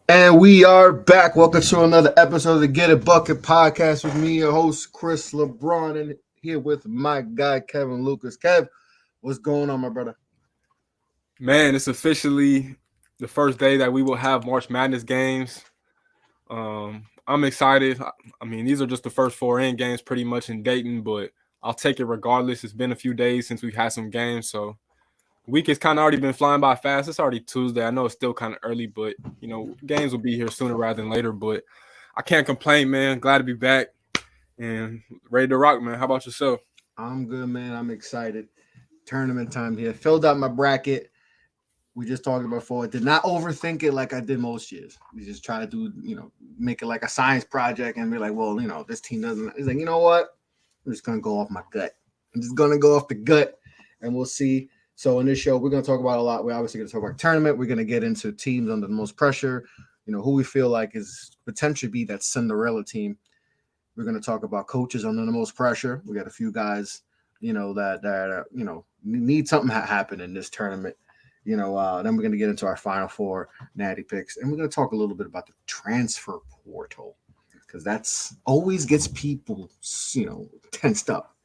And we are back. Welcome to another episode of the Get It Bucket podcast with me, your host, Chris LeBron, and here with my guy, Kevin Lucas. Kev, what's going on, my brother? Man, it's officially the first day that we will have March Madness games. I'm excited. I mean, these are just the first four end games pretty much in Dayton, but I'll take it regardless. It's been a few days since we've had some games, so week has kind of already been flying by fast. It's already Tuesday. I know it's still kind of early, but games will be here sooner rather than later. But I can't complain, man. Glad to be back and ready to rock, man. How about yourself? I'm good, man. I'm excited. Tournament time here. Filled out my bracket. We just talked about before. Did not overthink it like I did most years. We just try to do, make it like a science project and be like, well, this team doesn't. It's like, you know what? I'm just gonna go off my gut. I'm just gonna go off the gut, and we'll see. So in this show, we're gonna talk about a lot. We're obviously gonna talk about tournament. We're gonna get into teams under the most pressure. Who we feel like is potentially be that Cinderella team. We're gonna talk about coaches under the most pressure. We got a few guys, that need something to happen in this tournament. Then we're going to get into our final four natty picks, and we're going to talk a little bit about the transfer portal because that's always gets people, tensed up.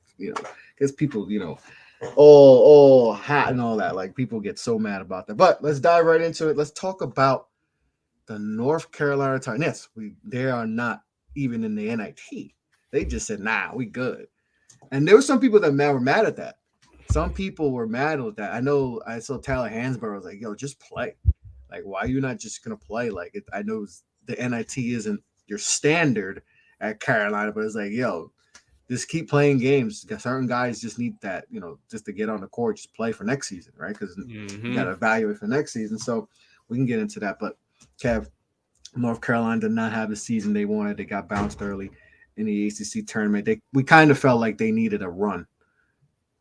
Gets people, all hot and all that. Like people get so mad about that. But let's dive right into it. Let's talk about the North Carolina Tigers. Yes, they are not even in the NIT. They just said, "Nah, we good." And there were some people that were mad at that. Some people were mad at that. I know I saw Tyler Hansborough was like, yo, just play. Like, why are you not just going to play? Like, I know the NIT isn't your standard at Carolina, but it's like, yo, just keep playing games. Certain guys just need that, just to get on the court, just play for next season, right? Because you got to evaluate for next season. So we can get into that. But, Kev, North Carolina did not have the season they wanted. They got bounced early in the ACC tournament. We kind of felt like they needed a run,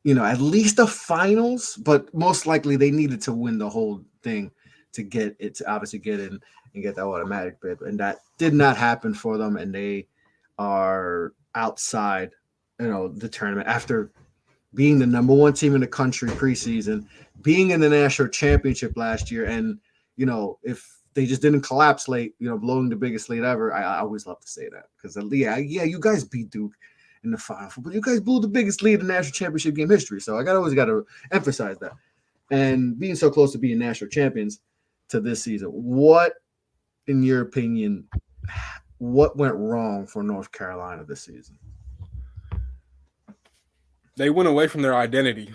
at least the finals, but most likely they needed to win the whole thing to get it to obviously get in and get that automatic bid. And that did not happen for them. And they are outside, the tournament after being the number one team in the country preseason, being in the national championship last year. And, if they just didn't collapse late, blowing the biggest lead ever, I always love to say that because, yeah, you guys beat Duke in the final, but you guys blew the biggest lead in national championship game history. So always got to emphasize that. And being so close to being national champions to this season, what, in your opinion, what went wrong for North Carolina this season? They went away from their identity.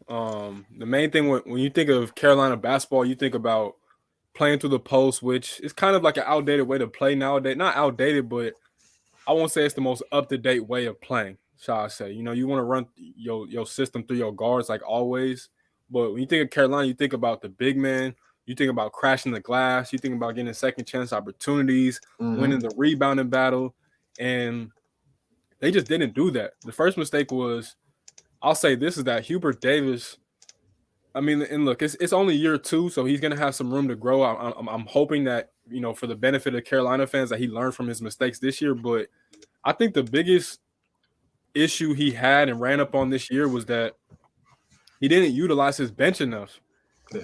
The main thing when you think of Carolina basketball, you think about playing through the post, which is kind of like an outdated way to play nowadays. Not outdated, but I won't say it's the most up to date way of playing. Shall I say? You want to run your system through your guards like always. But when you think of Carolina, you think about the big man. You think about crashing the glass. You think about getting second chance opportunities, winning the rebounding battle, and they just didn't do that. The first mistake was, I'll say this, is that Hubert Davis. I mean, and look, it's only year two, so he's gonna have some room to grow. I'm hoping that for the benefit of Carolina fans, that he learned from his mistakes this year. But I think the biggest issue he had and ran up on this year was that he didn't utilize his bench enough,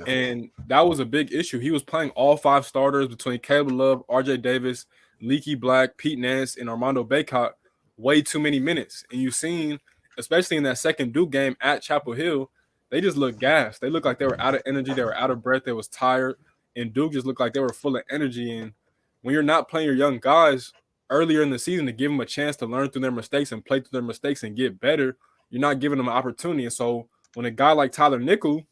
and that was a big issue. He was playing all five starters between Caleb Love, R.J. Davis, Leaky Black, Pete Nance, and Armando Bacot way too many minutes, and you've seen, especially in that second Duke game at Chapel Hill, they just looked gassed. They looked like they were out of energy. They were out of breath. They was tired. And Duke just looked like they were full of energy. And when you're not playing your young guys earlier in the season to give them a chance to learn through their mistakes and play through their mistakes and get better, you're not giving them an opportunity. And so when a guy like Tyler Nickel,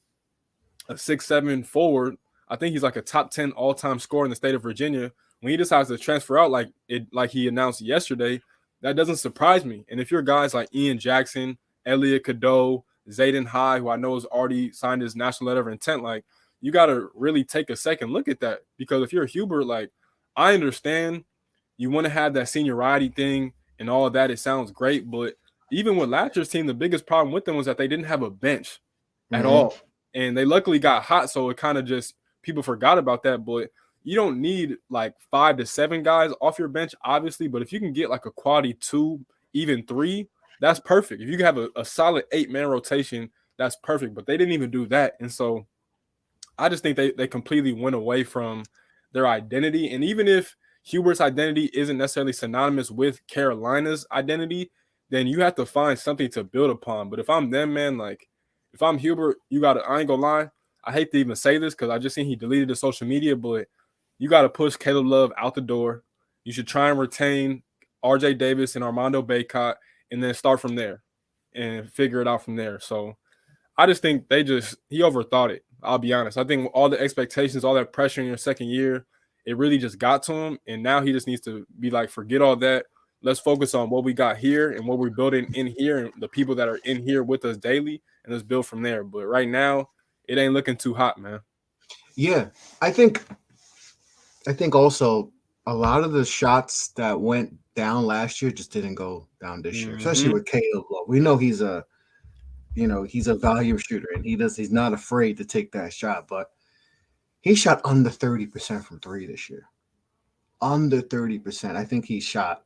a 6'7" forward, I think he's like a top 10 all-time scorer in the state of Virginia, when he decides to transfer out like he announced yesterday, that doesn't surprise me. And if you're guys like Ian Jackson, Elliot Cadeau, Zayden High, who I know has already signed his national letter of intent, like, you got to really take a second look at that. Because if you're Hubert, like, I understand you want to have that seniority thing and all of that. It sounds great. But even with last year's team, the biggest problem with them was that they didn't have a bench at all. And they luckily got hot, so it kind of just, people forgot about that. But you don't need like 5 to 7 guys off your bench, obviously. But if you can get like a quality 2, even 3, that's perfect. If you can have a solid 8-man rotation, that's perfect. But they didn't even do that. And so I just think they completely went away from their identity. And even if Hubert's identity isn't necessarily synonymous with Carolina's identity, then you have to find something to build upon. But if I'm them, man, like if I'm Hubert, I ain't gonna lie. I hate to even say this because I just seen he deleted the social media, but you got to push Caleb Love out the door. You should try and retain RJ Davis and Armando Bacot and then start from there and figure it out from there. So I just think he overthought it. I'll be honest. I think all the expectations, all that pressure in your second year, it really just got to him. And now he just needs to be like, forget all that. Let's focus on what we got here and what we're building in here and the people that are in here with us daily, and let's build from there. But right now, it ain't looking too hot, man. Yeah, I think also a lot of the shots that went down last year just didn't go down this year, especially with Caleb Love. We know he's a volume shooter and he's not afraid to take that shot, but he shot under 30% from three this year. Under 30%. I think he shot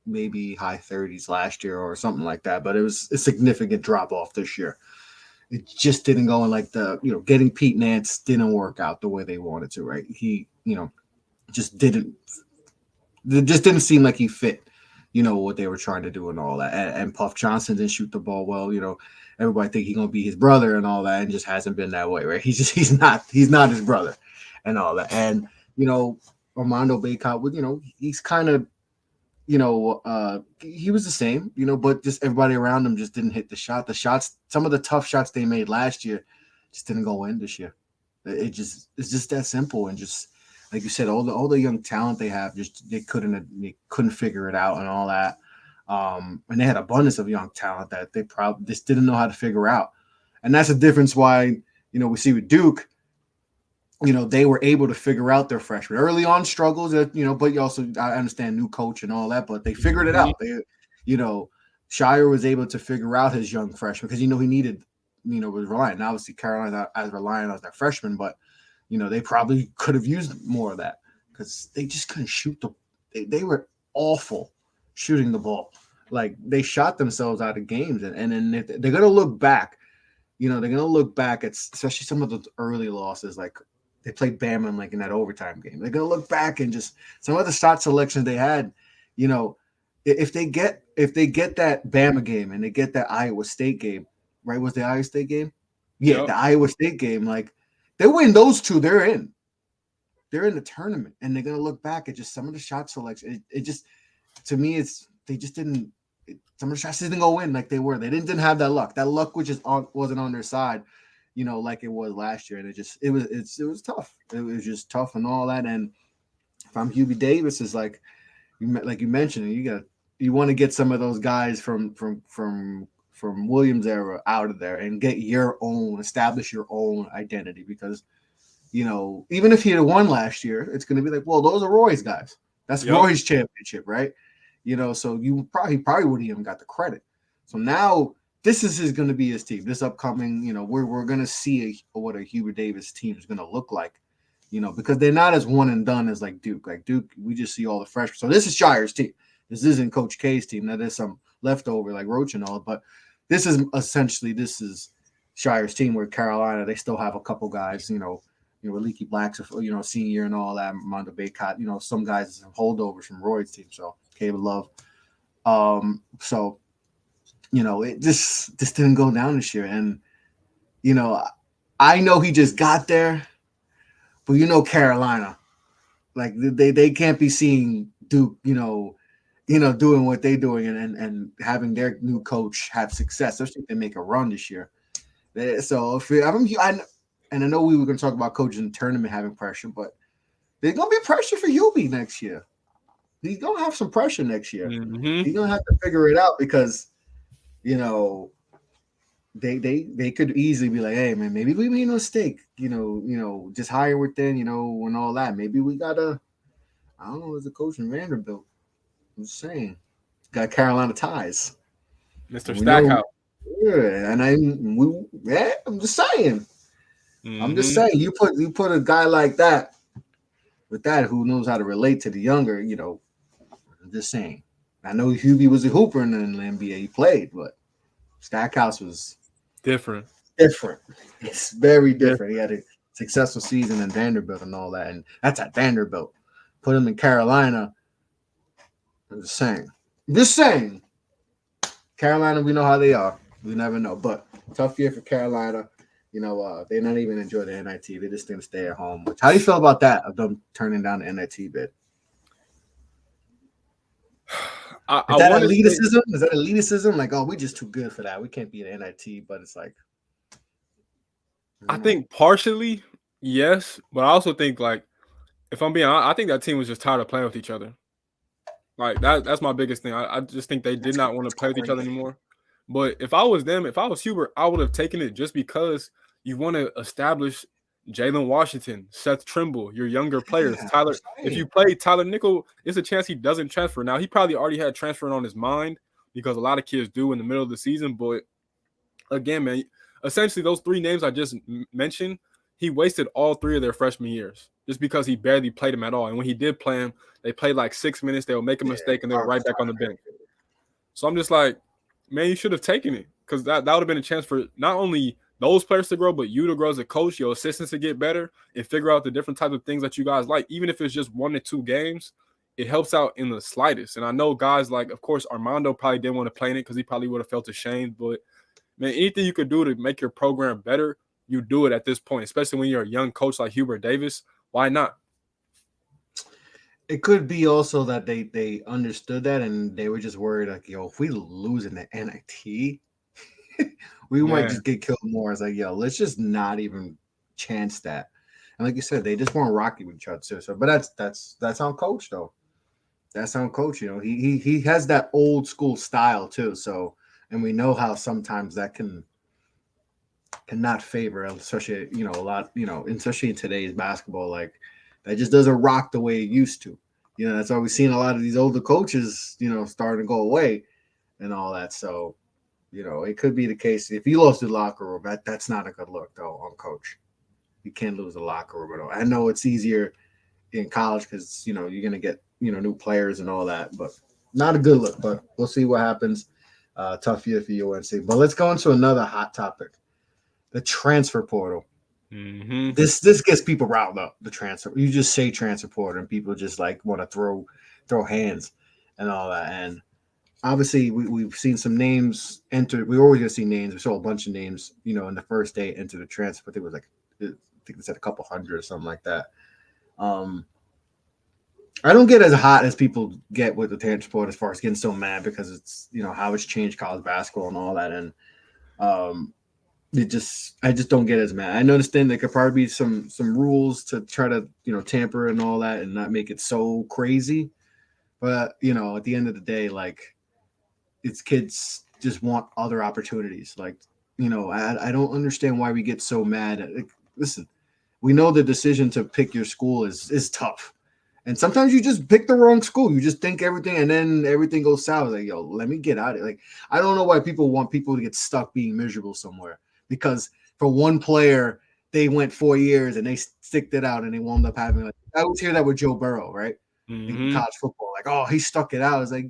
maybe high 30s last year or something like that, but it was a significant drop off this year. It just didn't go in like getting Pete Nance didn't work out the way they wanted to, right? He, just didn't seem like he fit, what they were trying to do and all that. And Puff Johnson didn't shoot the ball well, everybody think he's gonna be his brother and all that, and just hasn't been that way, right? He's not his brother and all that. And Armando Bacot he's kind of he was the same, but just everybody around him just didn't hit the shot. The shots, some of the tough shots they made last year just didn't go in this year. It's just that simple. And just like you said, all the young talent they have, just they couldn't figure it out and all that. And they had abundance of young talent that they probably just didn't know how to figure out. And that's the difference why, we see with Duke, they were able to figure out their freshmen early on struggles, but you also, I understand new coach and all that, but they figured it out. They, Shire was able to figure out his young freshman because, he needed, was relying. Obviously Carolina as relying on their freshmen, but, they probably could have used more of that because they just couldn't shoot they were awful shooting the ball. Like they shot themselves out of games. And then they're going to look back, they're going to look back at especially some of the early losses, like they played Bama in that overtime game. They're gonna look back and just some of the shot selections they had. If they get that Bama game and they get that Iowa State game, right? Was the Iowa State game? Yeah, yep. The Iowa State game. Like they win those two, they're in. They're in the tournament, and they're gonna look back at just some of the shot selections. It just, to me, they just didn't. Some of the shots didn't go in like they were. They didn't have that luck. That luck wasn't on their side. Like it was last year, and it was tough. It was just tough and all that. And if I'm Hubie Davis, is like you mentioned, you want to get some of those guys from Williams era out of there and establish your own identity because even if he had won last year, it's going to be like, well, those are Roy's guys. That's Roy's championship, right? So you probably wouldn't even got the credit. So now. This is going to be his team. This upcoming, we're going to see what a Hubert Davis team is going to look like, because they're not as one and done as like Duke. Like Duke, we just see all the freshmen. So this is Shire's team. This isn't Coach K's team. Now there's some leftover like Roach and all, but this is Shire's team. Where Carolina, they still have a couple guys, Leaky Black's, senior and all that. Armando Bacot, some guys have holdovers from Roy's team. So Caleb Love, so. It just didn't go down this year. And, I know he just got there, but Carolina, like they can't be seeing Duke, doing what they're doing and having their new coach have success, especially if they make a run this year. So I know we were going to talk about coaches in the tournament having pressure, but there's going to be pressure for Hubie next year. He's going to have some pressure next year. Mm-hmm. He's going to have to figure it out because they could easily be like, hey man, maybe we made a mistake, just hire within, and all that. Maybe we gotta, I don't know, as a coach in Vanderbilt. I'm just saying, got Carolina ties. Mr. Stackhouse. Yeah, and I'm just saying. Mm-hmm. I'm just saying, you put a guy like that with that who knows how to relate to the younger, I'm just saying. I know Hubie was a hooper in the NBA. He played, but Stackhouse was different. It's very different. successful season in Vanderbilt and all that, and that's at Vanderbilt. Put him in Carolina. I'm just saying. Just saying. Carolina, we know how they are. We never know. But tough year for Carolina. They're not even enjoy the NIT. They just didn't stay at home. How do you feel about that of them turning down the NIT bid? I Is that want to say elitism? Is that elitism? Like, oh, we're just too good for that. We can't be an NIT. But it's like, I think partially yes, but I also think like if I'm being honest, I think that team was just tired of playing with each other. Like that's my biggest thing. I just think they did not want to that's play with each other crazy. anymore. But if I was them, if I was Hubert, I would have taken it just because you want to establish Jalen Washington, Seth Trimble, your younger players. Yeah, I'm Tyler, if saying. you play Tyler Nickel, it's a chance he doesn't transfer. Now he probably already had transferring on his mind because a lot of kids do in the middle of the season. But again, man, essentially those three names I just mentioned, he wasted all three of their freshman years just because he barely played them at all. And when he did play them, they played like 6 minutes. They would make a Yeah, mistake and they were garbage right back on the time. bench. So I'm just like, man, you should have taken it because that would have been a chance for not only those players to grow, but you to grow as a coach, your assistants to get better and figure out the different types of things that you guys like. Even if it's just 1 to 2 games, it helps out in the slightest. And I know guys like, of course, Armando probably didn't want to play in it because he probably would have felt ashamed. But man, anything you could do to make your program better, you do it at this point, especially when you're a young coach like Hubert Davis. Why not? It could be also that they understood that and they were just worried like, yo, if we lose in the NIT, we might Man, just get killed more. It's like, yo, let's just not even chance that. And like you said, they just weren't rocky with each other too. So, but that's on coach though. That's on coach. He has that old school style too. So, and we know how sometimes that cannot favor, especially a lot, especially in today's basketball, like that just doesn't rock the way it used to. That's why we've seen a lot of these older coaches, starting to go away and all that. So, it could be the case if you lost the locker room. That's not a good look though on coach. You can't lose the locker room at all. I know it's easier in college because you're gonna get new players and all that, but not a good look. But we'll see what happens. Tough year for UNC. But let's go into another hot topic: the transfer portal. mm-hmm. This gets people riled up. The transfer. You just say transfer portal, and people just like want to throw hands and all that. And obviously, we've seen some names enter. We always gonna see names. We saw a bunch of names, in the first day enter the transfer. I think it was like I think they said a couple hundred or something like that. Um, I don't get as hot as people get with the transfer portal as far as getting so mad because it's how it's changed college basketball and all that. And um, I just don't get as mad. I understand there could probably be some rules to try to tamper and all that and not make it so crazy. But at the end of the day, like it's kids just want other opportunities. Like I don't understand why we get so mad at. Like, listen, we know the decision to pick your school is tough. And sometimes you just pick the wrong school. You just think everything, and then everything goes south. Like, yo, let me get out of it. Like, I don't know why people want people to get stuck being miserable somewhere. Because for one player, they went 4 years and they sticked it out, and they wound up having. Like, I always hear that with Joe Burrow, right? In Mm-hmm. college football, like, oh, he stuck it out. It's like,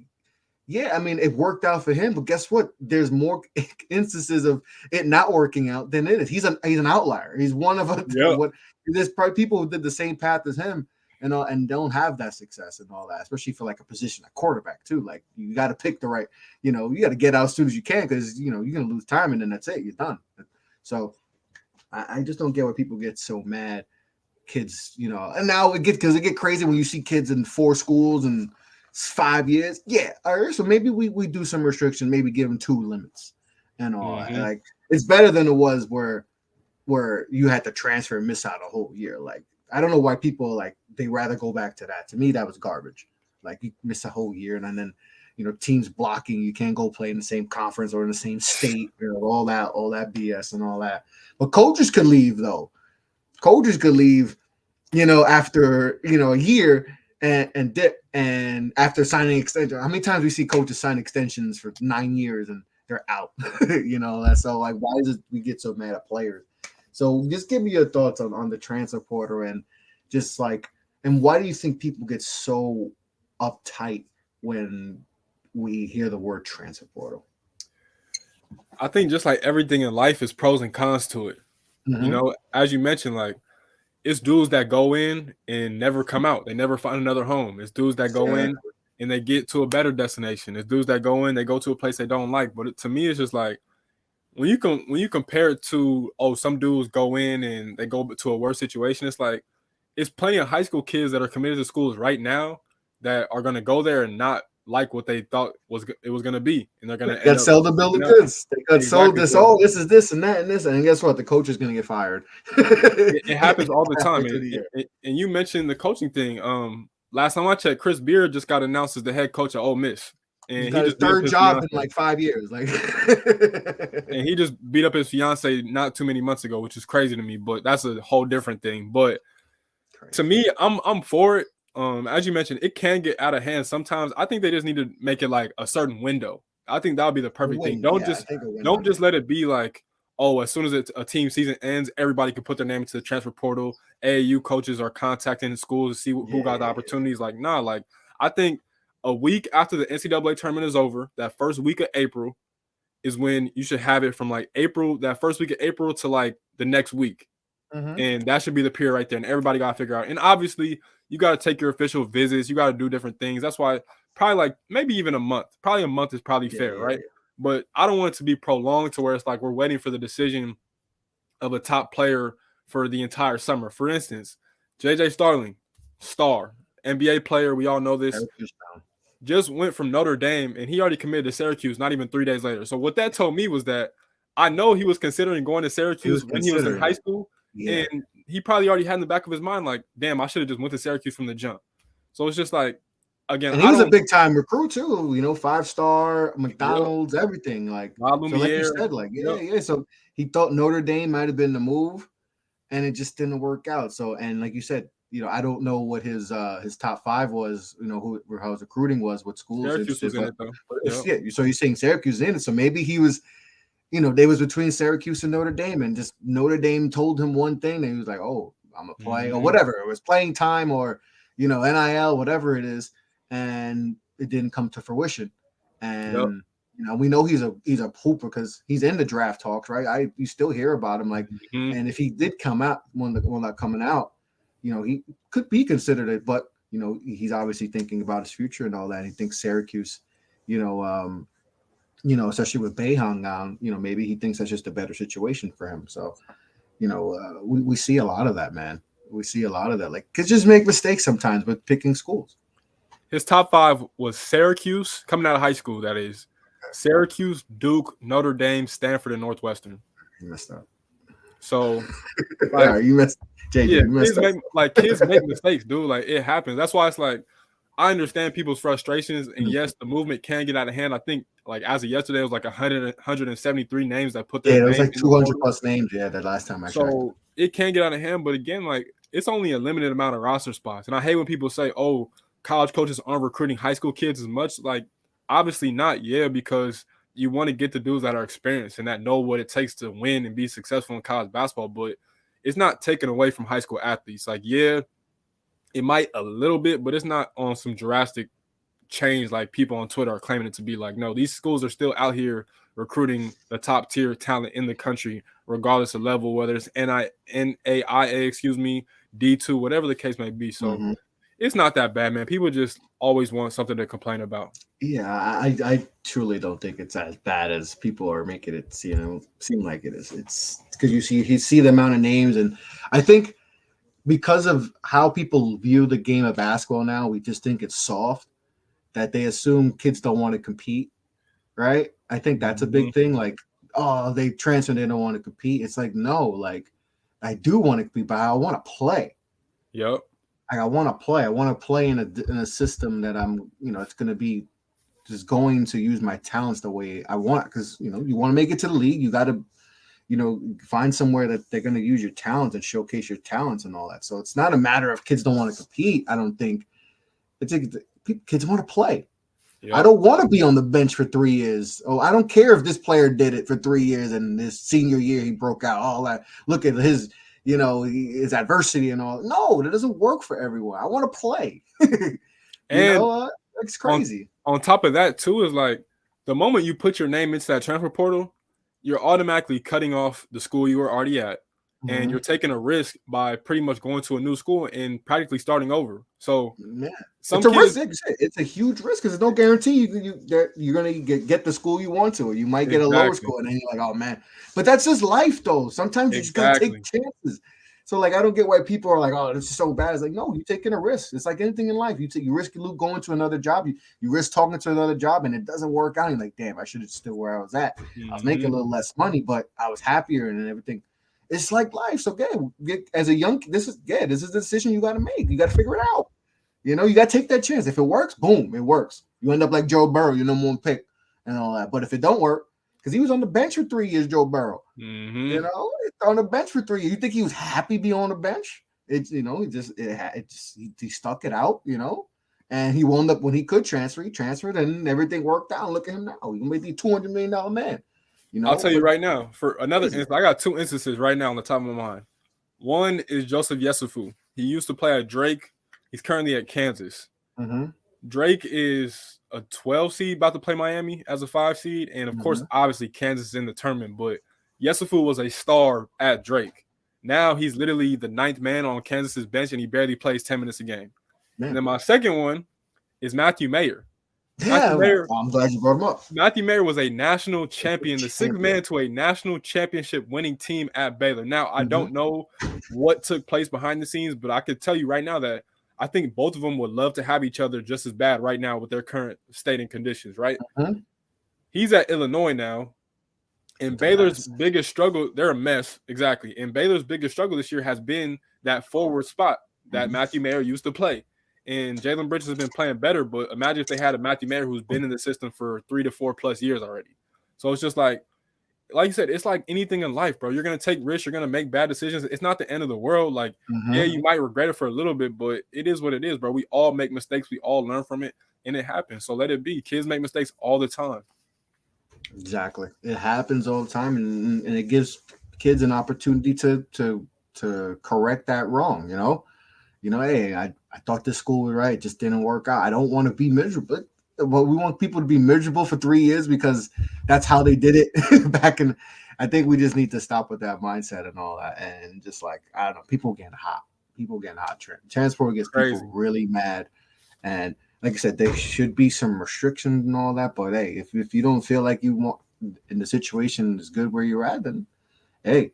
yeah, I mean, it worked out for him, but guess what? There's more instances of it not working out than it is. He's an outlier. He's one of a Yep. what. There's probably people who did the same path as him and don't have that success and all that, especially for like a position like quarterback too. Like you got to pick the right, you got to get out as soon as you can because you're gonna lose time and then that's it. You're done. So I just don't get why people get so mad. Kids, and now it get crazy when you see kids in 4 schools and 5 years. Yeah, all right. So maybe we do some restriction, maybe give them 2 limits and all that. Mm-hmm. Like it's better than it was where you had to transfer and miss out a whole year. Like I don't know why people like they rather go back to that. To me, that was garbage. Like you miss a whole year and then teams blocking, you can't go play in the same conference or in the same state, all that BS and all that. But coaches could leave though. Coaches could leave, after a year and dip and after signing extension. How many times we see coaches sign extensions for 9 years and they're out? That's so like why is it we get so mad at players? So just give me your thoughts on the transfer portal and just like and why do you think people get so uptight when we hear the word transfer portal? I think just like everything in life is pros and cons to it. Mm-hmm. As you mentioned, like it's dudes that go in and never come out. They never find another home. It's dudes that go Yeah. in and they get to a better destination. It's dudes that go in, they go to a place they don't like. But to me, it's just like when you compare it to some dudes go in and they go to a worse situation. It's like it's plenty of high school kids that are committed to schools right now that are going to go there and not like what they thought it was going to be, and they're going to They end got up sold the bill of freaking out. goods. They got sold Exactly. this. So Oh, this is this and that and this. And guess what? The coach is going to get fired. it happens all the time. Halfway through the year. And you mentioned the coaching thing. Last time I checked, Chris Beard just got announced as the head coach at Ole Miss, He's and he got his just beat up third his job in fiance. like 5 years. Like, And he just beat up his fiance not too many months ago, which is crazy to me. But that's a whole different thing. But to me, I'm for it. As you mentioned, it can get out of hand sometimes. I think they just need to make it like a certain window. I think that would be the perfect thing. Don't just let it be like, oh, as soon as a team season ends, everybody can put their name into the transfer portal. AAU coaches are contacting schools to see who got the opportunities. Like, nah, like I think a week after the NCAA tournament is over, that first week of April is when you should have it from like April, that first week of April to like the next week. And that should be the period right there. And everybody got to figure out. And obviously, you got to take your official visits. You got to do different things. That's why probably like maybe even a month. Probably a month is probably fair, right? But I don't want it to be prolonged to where it's like we're waiting for the decision of a top player for the entire summer. For instance, JJ Starling, star, NBA player. We all know this. Just went from Notre Dame and he already committed to Syracuse not even 3 days later. So what that told me was that I know he was considering going to Syracuse when he was in high school. Yeah. And he probably already had in the back of his mind, like, damn, I should have just went to Syracuse from the jump. So it's just like, again, and he was a big time recruit too, 5-star, McDonald's, everything. Like, so like you said, like, yeah. So he thought Notre Dame might have been the move, and it just didn't work out. So, and like you said, I don't know what his top 5 was, how his recruiting was, what schools. Syracuse was in it though. Yeah. So you're saying Syracuse in it. So maybe he was. They was between Syracuse and Notre Dame, and just Notre Dame told him one thing, and he was like, "Oh, I'm gonna play," or whatever. It was playing time, or NIL, whatever it is, and it didn't come to fruition. And we know he's a hooper because he's in the draft talks, right? You still hear about him, like, and if he did come out when not coming out, he could be considered it, but he's obviously thinking about his future and all that. And he thinks Syracuse, especially with Boeheim on, maybe he thinks that's just a better situation for him. So, we see a lot of that, man. We see a lot of that. Like, kids just make mistakes sometimes with picking schools. His top 5 was Syracuse, coming out of high school, that is. Syracuse, Duke, Notre Dame, Stanford, and Northwestern. You messed up. So, like, you messed JJ, yeah, you messed up. kids make mistakes, dude. Like, it happens. That's why it's like, I understand people's frustrations, and yes, the movement can get out of hand. I think, like, as of yesterday, it was like 173 names that put their it was like 200 plus names. Yeah, that last time I checked. So it can get out of hand, but again, like, it's only a limited amount of roster spots. And I hate when people say, "Oh, college coaches aren't recruiting high school kids as much." Like, obviously not. Yeah, because you want to get the dudes that are experienced and that know what it takes to win and be successful in college basketball. But it's not taken away from high school athletes. Like, yeah. It might a little bit, but it's not on some drastic change like people on Twitter are claiming it to be. Like, no, these schools are still out here recruiting the top tier talent in the country, regardless of level, whether it's NAIA, D2, whatever the case may be. So it's not that bad, man. People just always want something to complain about. Yeah, I truly don't think it's as bad as people are making it seem like it is. It's because you see the amount of names, and I think because of how people view the game of basketball now, we just think it's soft, that they assume kids don't want to compete, right? I think that's a big thing. Like, oh, they transfer, they don't want to compete. It's like, no, like, I do want to compete, but I want to play. Yep. Like, I want to play. I want to play in a system that I'm, it's going to be just going to use my talents the way I want. Because, you want to make it to the league, you got to, find somewhere that they're going to use your talents and showcase your talents and all that. So it's not a matter of kids don't want to compete. I don't think. I think kids want to play. Yep. I don't want to be on the bench for 3 years. Oh, I don't care if this player did it for 3 years and this senior year he broke out. All that. Look at his, his adversity and all. No, that doesn't work for everyone. I want to play. It's crazy. On top of that, too, is like the moment you put your name into that transfer portal, you're automatically cutting off the school you were already at. and you're taking a risk by pretty much going to a new school and practically starting over. So Yeah. some It's a risk. kids, Like you said, it's a huge risk because there's no guarantee that you're gonna get the school you want to, or you might get a lower exactly, score, and then you're like, oh man. But that's just life, though. Sometimes you just gotta take exactly, chances. So like, I don't get why people are like, oh, this is so bad. It's like, no, you're taking a risk. It's like anything in life. You risk going to another job. You risk talking to another job, and it doesn't work out. You're like, damn, I should have still where I was at. I was making a little less money, but I was happier and everything. It's like life. So as a young, this is the decision you got to make. You got to figure it out. You know, you got to take that chance. If it works, boom, it works. You end up like Joe Burrow, your number one pick and all that. But if it don't work, because he was on the bench for 3 years, Joe Burrow. You know, on the bench for 3 years. You think he was happy being on the bench? It's he stuck it out. You know, and he wound up when he could transfer, he transferred, and everything worked out. Look at him now. He may be $200 million man. You know, I'll tell you but right now. For another instance, I got 2 instances right now on the top of my mind. One is Joseph Yesufu. He used to play at Drake. He's currently at Kansas. Drake is a 12 seed about to play Miami as a 5 seed. And of course, obviously, Kansas is in the tournament. But Yesufu was a star at Drake. Now he's literally the 9th man on Kansas's bench, and he barely plays 10 minutes a game. Man. And then my second one is Matthew Mayer. Yeah, I'm glad you brought him up. Matthew Mayer was a national champion, the 6th man to a national championship winning team at Baylor. Now, I don't know what took place behind the scenes, but I could tell you right now that I think both of them would love to have each other just as bad right now with their current state and conditions, right? He's at Illinois now, and Baylor's biggest struggle, they're a mess, exactly. And Baylor's biggest struggle this year has been that forward spot that Matthew Mayer used to play. And Jalen Bridges has been playing better, but imagine if they had a Matthew Mayer who's been in the system for 3 to 4 plus years already. So it's just like you said, it's like anything in life, bro. You're going to take risks. You're going to make bad decisions. It's not the end of the world. Like, yeah, you might regret it for a little bit, but it is what it is, bro. We all make mistakes. We all learn from it, and it happens. So let it be. Kids make mistakes all the time. Exactly. It happens all the time, and it gives kids an opportunity to correct that wrong, you know? Hey, I thought this school was right. It just didn't work out. I don't want to be miserable. But we want people to be miserable for 3 years because that's how they did it back in. I think we just need to stop with that mindset and all that. And just like, I don't know, people getting hot. Transport gets people really mad. And like I said, there should be some restrictions and all that. But hey, if you don't feel like you want in the situation is good where you're at, then hey,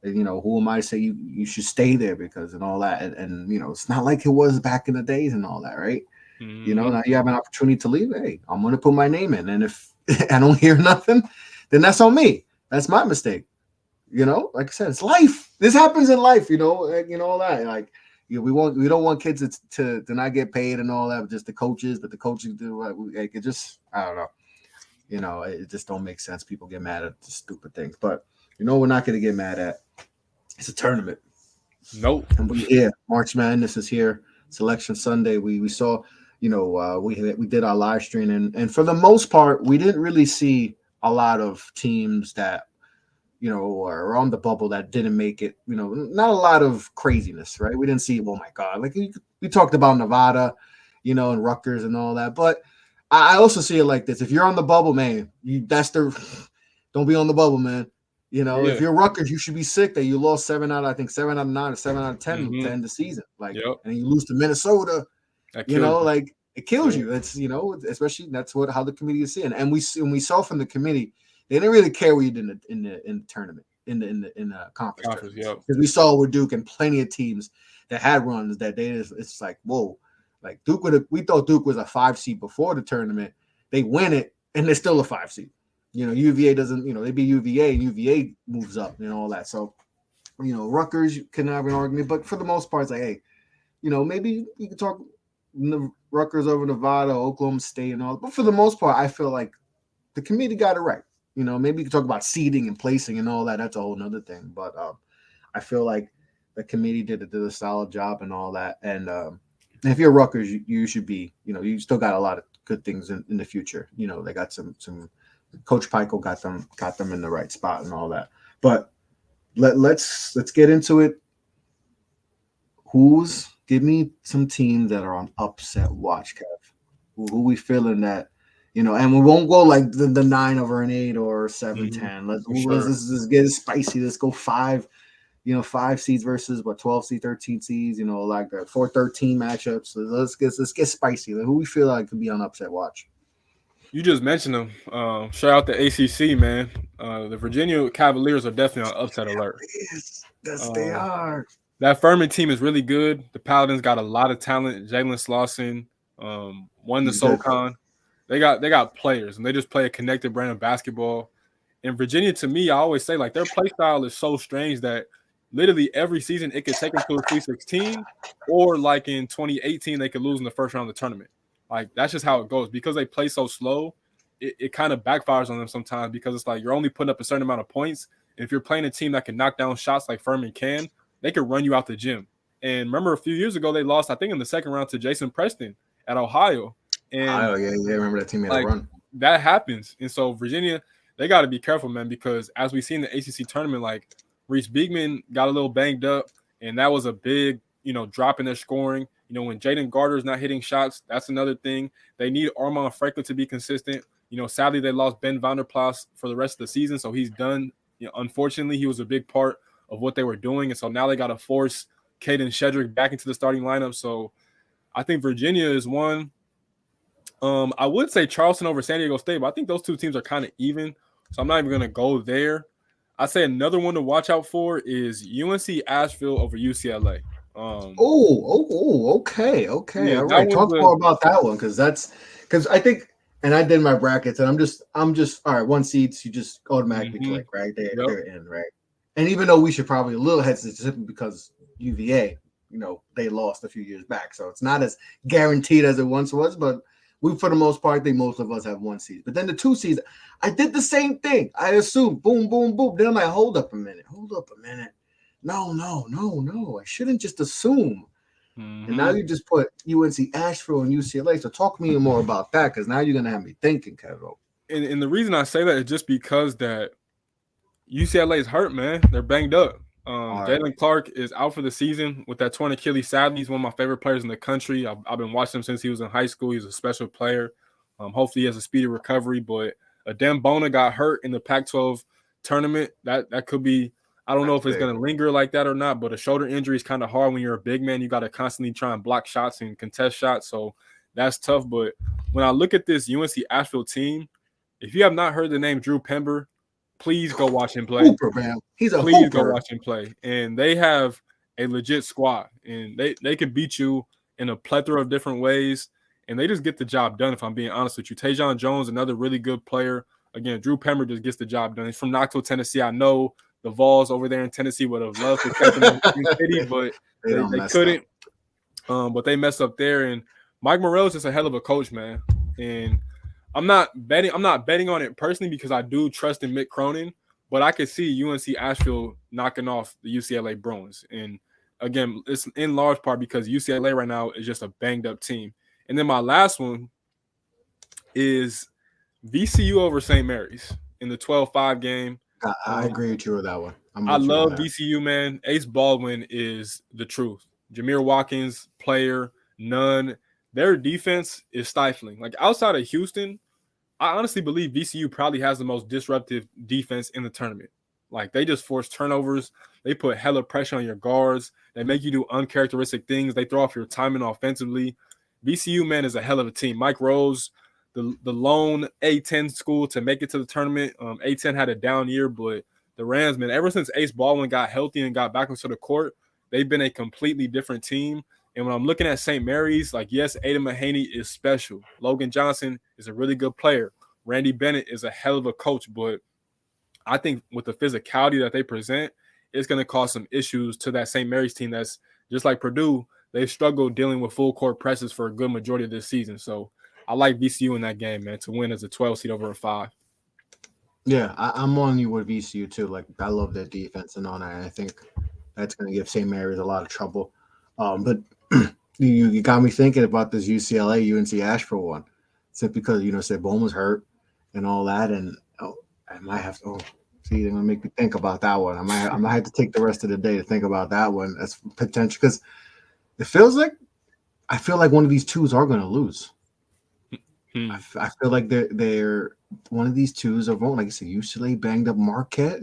you know, who am I to say you should stay there because and all that. And you know, it's not like it was back in the days and all that, right? You know, now you have an opportunity to leave. Hey, I'm going to put my name in. And if I don't hear nothing, then that's on me. That's my mistake. You know, like I said, it's life. This happens in life, you know, all that. Like, you know, we don't want kids to not get paid and all that, but just the coaches, but the coaches do like it just, I don't know. You know, it just don't make sense. People get mad at the stupid things. But you know, we're not going to get mad at. It's a tournament. Nope. And we're here. March Madness is here. Selection Sunday. We saw. You know, we did our live stream, and for the most part, we didn't really see a lot of teams that, you know, are on the bubble that didn't make it. You know, not a lot of craziness, right? We didn't see, oh my God, like we talked about Nevada, you know, and Rutgers and all that. But I also see it like this: if you're on the bubble, man, don't be on the bubble, man. You know, if you're Rutgers, you should be sick that you lost 7 out of 9 or 7 out of 10 to end the season, like, and you lose to Minnesota. You know, like it kills you. That's, you know, especially that's how the committee is seeing. And we saw from the committee, they didn't really care what you did in the tournament, in the conference. Because we saw with Duke and plenty of teams that had runs that it's like, whoa, like we thought Duke was a 5 seed before the tournament. They win it and they're still a 5 seed. You know, UVA doesn't, you know, they beat UVA and UVA moves up and all that. So, you know, Rutgers can have an argument, but for the most part, it's like, hey, you know, maybe you can talk Rutgers over Nevada, Oklahoma State, and all. But for the most part, I feel like the committee got it right. You know, maybe you can talk about seeding and placing and all that. That's a whole nother thing. But I feel like the committee did a solid job and all that. And if you're Rutgers, you should be. You know, you still got a lot of good things in the future. You know, they got some. Coach Pico got them in the right spot and all that. But let's get into it. Give me some teams that are on upset watch, Kev. Who we feeling that, you know, and we won't go like the 9 over an 8 or 7-10. Let's get it spicy. Let's go 5. 5 seeds versus 12 seed, 13 seeds, like the 4-13 matchups. So let's get spicy. Like, who we feel like could be on upset watch? You just mentioned them. Shout out the ACC, man. The Virginia Cavaliers are definitely on upset alert. Yes, they Um, are. that Furman team is really good. The Paladins got a lot of talent. Jalen Slauson won the He's good. SoCon. They got players, and they just play a connected brand of basketball. In Virginia, to me, I always say like their play style is so strange that literally every season it could take them to a Sweet 16, or like in 2018 they could lose in the first round of the tournament. Like that's just how it goes because they play so slow. It kind of backfires on them sometimes because it's like you're only putting up a certain amount of points. And if you're playing a team that can knock down shots like Furman can, they could run you out the gym. And remember, a few years ago they lost, I think, in the second round to Jason Preston at Ohio. And Oh, yeah. Remember that team made a like run. that happens. And so Virginia, they got to be careful, man, because as we see in the ACC tournament, like Reese Beekman got a little banged up, and that was a big, drop in their scoring. When Jaden Garter is not hitting shots, that's another thing. They need Armand Franklin to be consistent. Sadly, they lost Ben Vanderplas for the rest of the season, so he's done. Unfortunately, he was a big part of what they were doing, and so now they got to force Caden Shedrick back into the starting lineup. So I think Virginia is one. I would say Charleston over San Diego State, but I think those two teams are kind of even, so I'm not even going to go there. I say another one to watch out for is UNC Asheville over UCLA. Okay. All Yeah, that right. one's Talk more about that one because I think, and I did my brackets, and I'm just all right. 1 seeds, you just automatically click right there. Yep. They're in, right? And even though we should probably a little hesitant simply because UVA, they lost a few years back, so it's not as guaranteed as it once was, but. We, for the most part, I think most of us have 1 seed. But then the 2 seeds, I did the same thing. I assumed, boom, boom, boom. Then I'm like, hold up a minute. No. I shouldn't just assume. Mm-hmm. And now you just put UNC Asheville and UCLA. So talk to me more about that because now you're going to have me thinking, Kevo. And the reason I say that is just because that UCLA is hurt, man. They're banged up. Jalen Clark is out for the season with that torn Achilles. Sadly, he's one of my favorite players in the country. I've been watching him since he was in high school. He's a special player. Hopefully, he has a speedy recovery. But Adem Bona got hurt in the Pac-12 tournament. That could be. I don't know if it's going to linger like that or not. But a shoulder injury is kind of hard when you're a big man. You got to constantly try and block shots and contest shots. So that's tough. But when I look at this UNC Asheville team, if you have not heard the name Drew Pember, please go watch him play. Hooper, man. He's a Please hooper. go watch him play. And they have a legit squad. And they could beat you in a plethora of different ways. And they just get the job done, if I'm being honest with you. Tajon Jones, another really good player. Again, Drew Pember just gets the job done. He's from Knoxville, Tennessee. I know the Vols over there in Tennessee would have loved to catch him in the city, but they couldn't. But they messed up there. And Mike Morrell's just a hell of a coach, man. And I'm not betting on it personally because I do trust in Mick Cronin. But I could see UNC Asheville knocking off the UCLA Bruins. And, again, it's in large part because UCLA right now is just a banged-up team. And then my last one is VCU over St. Mary's in the 12-5 game. I agree with you with that one. I love VCU, man. Ace Baldwin is the truth. Jameer Watkins, player, none. Their defense is stifling. Like, outside of Houston, I honestly believe VCU probably has the most disruptive defense in the tournament. Like, they just force turnovers. They put hella pressure on your guards. They make you do uncharacteristic things. They throw off your timing offensively. VCU, man, is a hell of a team. Mike Rose, the lone A-10 school to make it to the tournament. A-10 had a down year, but the Rams, man, ever since Ace Baldwin got healthy and got back into the court, they've been a completely different team. And when I'm looking at St. Mary's, like, yes, Aiden Mahaney is special. Logan Johnson is a really good player. Randy Bennett is a hell of a coach, but I think with the physicality that they present, it's going to cause some issues to that St. Mary's team that's just like Purdue. They've struggled dealing with full court presses for a good majority of this season. So I like VCU in that game, man, to win as a 12 seed over a 5. Yeah, I'm on you with VCU too. Like, I love their defense and all that. I think that's going to give St. Mary's a lot of trouble. But you got me thinking about this UCLA UNC Asheville one, simply because said Bowman was hurt and all that, and I might have to. See, they're gonna make me think about that one. I might have to take the rest of the day to think about that one as potential because it feels like I feel like one of these twos are gonna lose. I feel like they're one of these twos are like I said, UCLA banged up Marquette,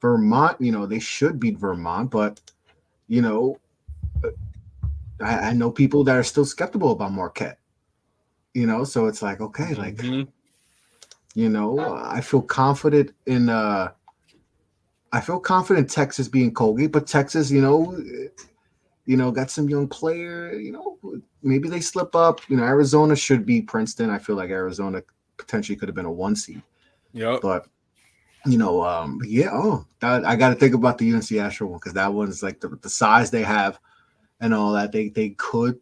Vermont, they should beat Vermont, but you know, I know people that are still skeptical about Marquette. So it's like, okay, like, Hmm. I feel confident in Texas being Colgate, but Texas, got some young player, maybe they slip up. Arizona should beat Princeton. I feel like Arizona potentially could have been a 1 seed, Yep. but yeah. I got to think about the UNC Astro one because that one's like the size they have and all that. They could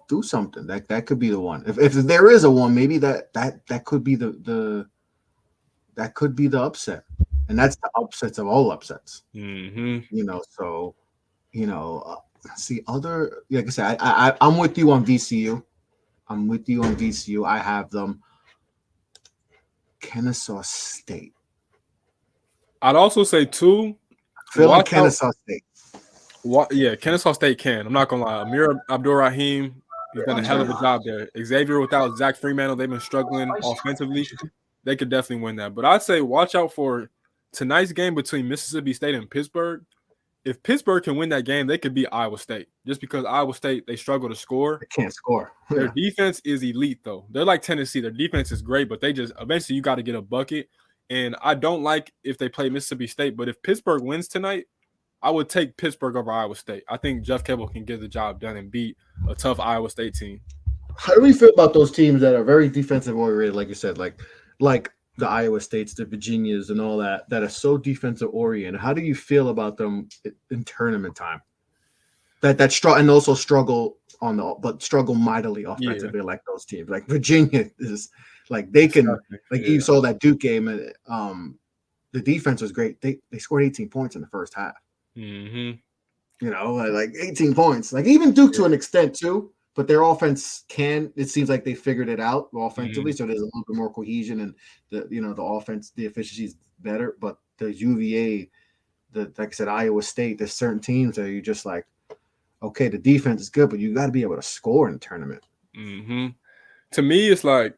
do something. That could be the one. If there is a one, maybe that could be that could be the upset, and that's the upsets of all upsets. Hmm. So see other like I said, I'm with you on VCU. I'm with you on VCU. I have them. Kennesaw State. I'd also say too, Feeling watch out. Kennesaw State. Yeah, Kennesaw State can. I'm not gonna lie. Amir Abdul Rahim, he's done a hell of a job there. Xavier without Zach Freemantle, they've been struggling offensively. They could definitely win that. But I'd say watch out for tonight's game between Mississippi State and Pittsburgh. If Pittsburgh can win that game, they could beat Iowa State. Just because Iowa State, they struggle to score. They can't score. Their defense is elite, though. They're like Tennessee. Their defense is great, but they just eventually you got to get a bucket. And I don't like if they play Mississippi State, but if Pittsburgh wins tonight, I would take Pittsburgh over Iowa State. I think Jeff Cable can get the job done and beat a tough Iowa State team. How do we feel about those teams that are very defensive oriented, like you said, like the Iowa States, the Virginias, and all that are so defensive oriented? How do you feel about them in tournament time? That struggle and also struggle struggle mightily offensively, like those teams. Like Virginia is like they can you saw that Duke game and the defense was great. They scored 18 points in the first half. Mm-hmm. Like 18 points. Like even Duke to an extent too, but their offense it seems like they figured it out offensively, so there's a little bit more cohesion and the offense, the efficiency is better. But the UVA, like I said, Iowa State, there's certain teams that you're just like, okay, the defense is good, but you got to be able to score in the tournament. Mm-hmm. To me, it's like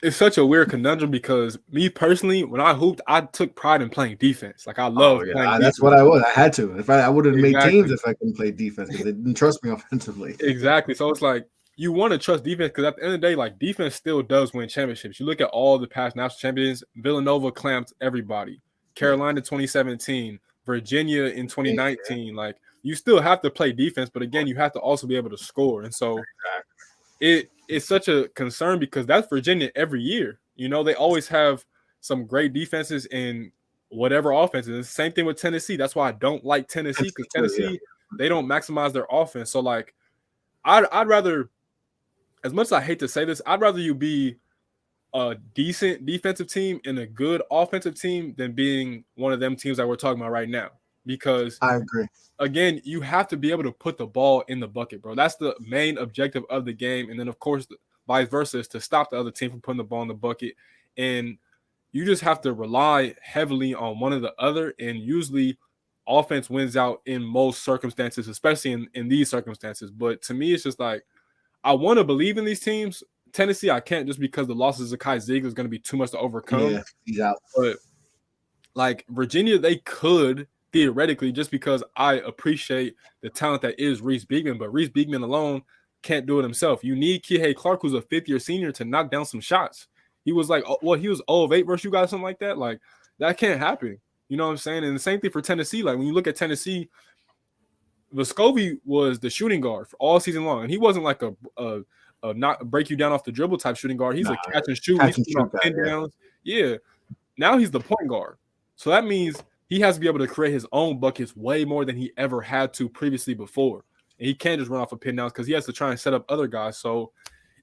it's such a weird conundrum because me personally, when I hooped, I took pride in playing defense. Like I love playing defense. That's what I would. I had to. If I would have made teams if I couldn't play defense because they didn't trust me offensively. Exactly. So it's like you want to trust defense because at the end of the day, like defense still does win championships. You look at all the past national champions, Villanova clamped everybody. Carolina 2017, Virginia in 2019. Like you still have to play defense, but again, you have to also be able to score. And so it's such a concern because that's Virginia every year. They always have some great defenses in whatever offenses. It's the same thing with Tennessee. That's why I don't like Tennessee because Tennessee, they don't maximize their offense. So like I'd rather, as much as I hate to say this, I'd rather you be a decent defensive team and a good offensive team than being one of them teams that we're talking about right now. Because I agree. Again, you have to be able to put the ball in the bucket, bro. That's the main objective of the game. And then, of course, vice versa is to stop the other team from putting the ball in the bucket. And you just have to rely heavily on one or the other. And usually offense wins out in most circumstances, especially in these circumstances. But to me, it's just like I want to believe in these teams. Tennessee, I can't just because the losses of Kai Ziegler is going to be too much to overcome. Yeah, he's out. But like Virginia, they could theoretically, just because I appreciate the talent that is Reese Beekman, but Reese Beekman alone can't do it himself. You need Kihei Clark, who's a fifth-year senior, to knock down some shots. He was like, he was 0 of 8 versus you guys, something like that. Like, that can't happen. You know what I'm saying? And the same thing for Tennessee. Like, when you look at Tennessee, Vescovi was the shooting guard for all season long, and he wasn't like a not break you down off the dribble type shooting guard. He's a catch and shoot. He's pin downs. Yeah. Now he's the point guard. So that means he has to be able to create his own buckets way more than he ever had to previously before. And he can't just run off of pin downs because he has to try and set up other guys. So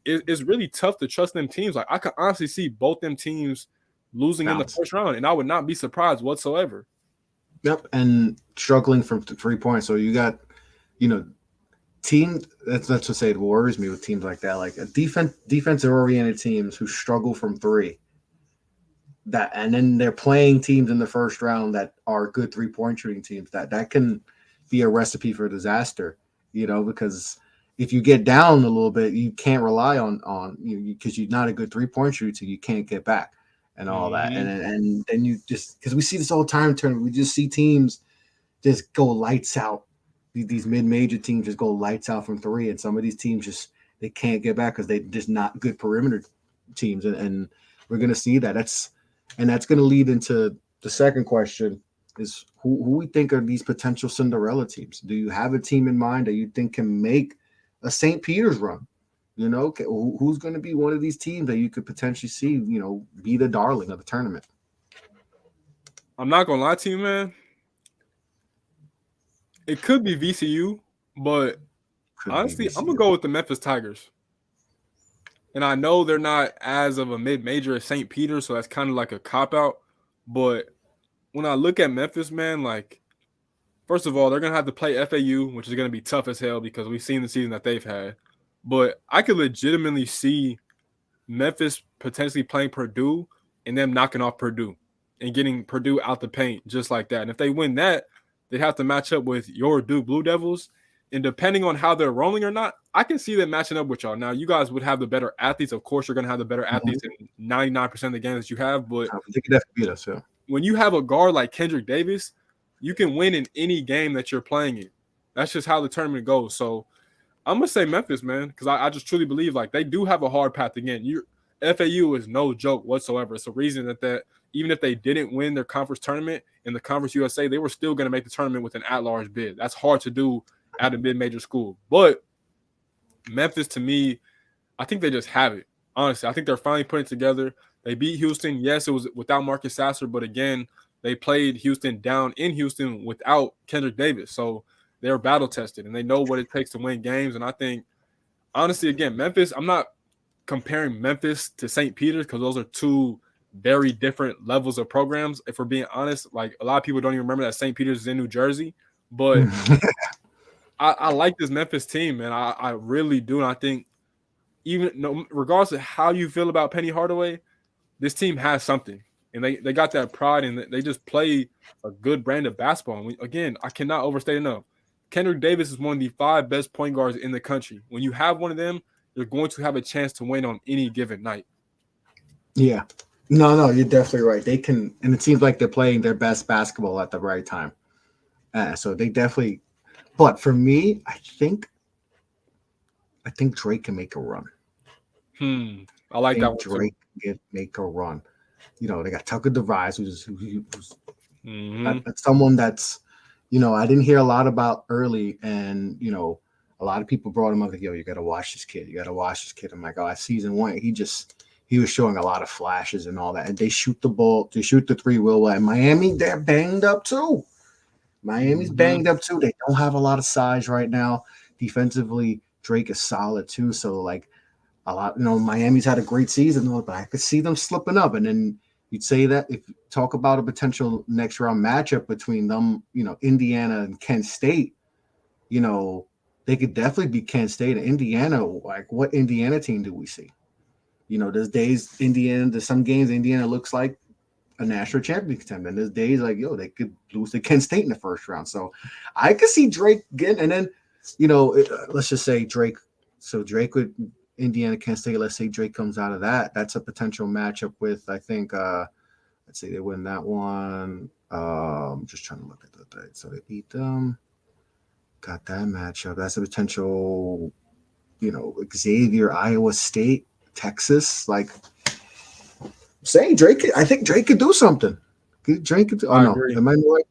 it's really tough to trust them teams. Like I could honestly see both them teams losing in the first round, and I would not be surprised whatsoever. Yep, and struggling from 3 points. So you got, teams. That's what say it worries me with teams like that, like a defensive oriented teams who struggle from 3. That and then they're playing teams in the first round that are good 3-point shooting teams. That can be a recipe for disaster, because if you get down a little bit, you can't rely on because you're not a good 3-point shooter, you can't get back. and all that. Mm-hmm. And then you just, because we see this all the time, tournament, we just see teams just go lights out. These mid-major teams just go lights out from three, and some of these teams just they can't get back because they're just not good perimeter teams, and we're gonna see that. That's gonna lead into the second question: is who we think are these potential Cinderella teams? Do you have a team in mind that you think can make a St. Peter's run? You know, who's going to be one of these teams that you could potentially see, you know, be the darling of the tournament? I'm not gonna lie to you, man. It could be VCU, but Could be honestly, I'm gonna VCU. go with the Memphis Tigers. And I know they're not as of a mid-major as St. Peter, so that's kind of like a cop-out. But when I look at Memphis, man, like, first of all, they're going to have to play FAU, which is going to be tough as hell because we've seen the season that they've had. But I could legitimately see Memphis potentially playing Purdue and them knocking off Purdue and getting Purdue out the paint just like that. And if they win that, they'd have to match up with your Duke Blue Devils. And depending on how they're rolling or not, I can see them matching up with y'all. Now, you guys would have the better athletes. Of course, you're going to have the better athletes in 99% of the games that you have. But They could definitely beat us. Yeah. when you have a guard like Kendrick Davis, you can win in any game that you're playing in. That's just how the tournament goes. So I'm going to say Memphis, man, because I just truly believe like they do have a hard path again. FAU is no joke whatsoever. It's a reason that even if they didn't win their conference tournament in the Conference USA, they were still going to make the tournament with an at-large bid. That's hard to do at a mid-major school. But Memphis, to me, I think they just have it. Honestly, I think they're finally putting it together. They beat Houston. Yes, it was without Marcus Sasser, but again, they played Houston down in Houston without Kendrick Davis. So they're battle-tested, and they know what it takes to win games. And I think, honestly, again, Memphis, I'm not comparing Memphis to St. Peter's because those are two very different levels of programs. If we're being honest, like a lot of people don't even remember that St. Peter's is in New Jersey, but I like this Memphis team, man. I really do. And I think regardless of how you feel about Penny Hardaway, this team has something. And they got that pride and they just play a good brand of basketball. And again, I cannot overstate enough. Kendrick Davis is one of the 5 best point guards in the country. When you have one of them, you're going to have a chance to win on any given night. Yeah. No, you're definitely right. They can, and it seems like they're playing their best basketball at the right time. So they definitely, but for me, I think Drake can make a run. I like that one Drake can make a run. You know, they got Tucker DeVries, who's that's someone that's, you know, I didn't hear a lot about early, and you know, a lot of people brought him up like, yo, you got to watch this kid. You got to watch this kid. I'm like, oh, season 1, he was showing a lot of flashes and all that. And they shoot the ball, they shoot the three real well. And Miami, they're banged up too. Miami's banged up too. They don't have a lot of size right now. Defensively, Drake is solid too. So like a lot, you know, Miami's had a great season, but I could see them slipping up. And then you'd say that if you talk about a potential next round matchup between them, you know, Indiana and Kent State, you know, they could definitely beat Kent State and Indiana. Like, what Indiana team do we see? You know, there's some games Indiana looks like a national championship contender. And there's days like, yo, they could lose to Kent State in the first round. So I could see Drake getting, and then, you know, let's just say Drake. So Drake with Indiana, Kent State, let's say Drake comes out of that. That's a potential matchup with, I think, let's say they win that one. Just trying to look at the thing. So they beat them. Got that matchup. That's a potential, you know, Xavier, Iowa State, Texas. Like, saying Drake, I think Drake could do something. Drake could. Oh no, am I right?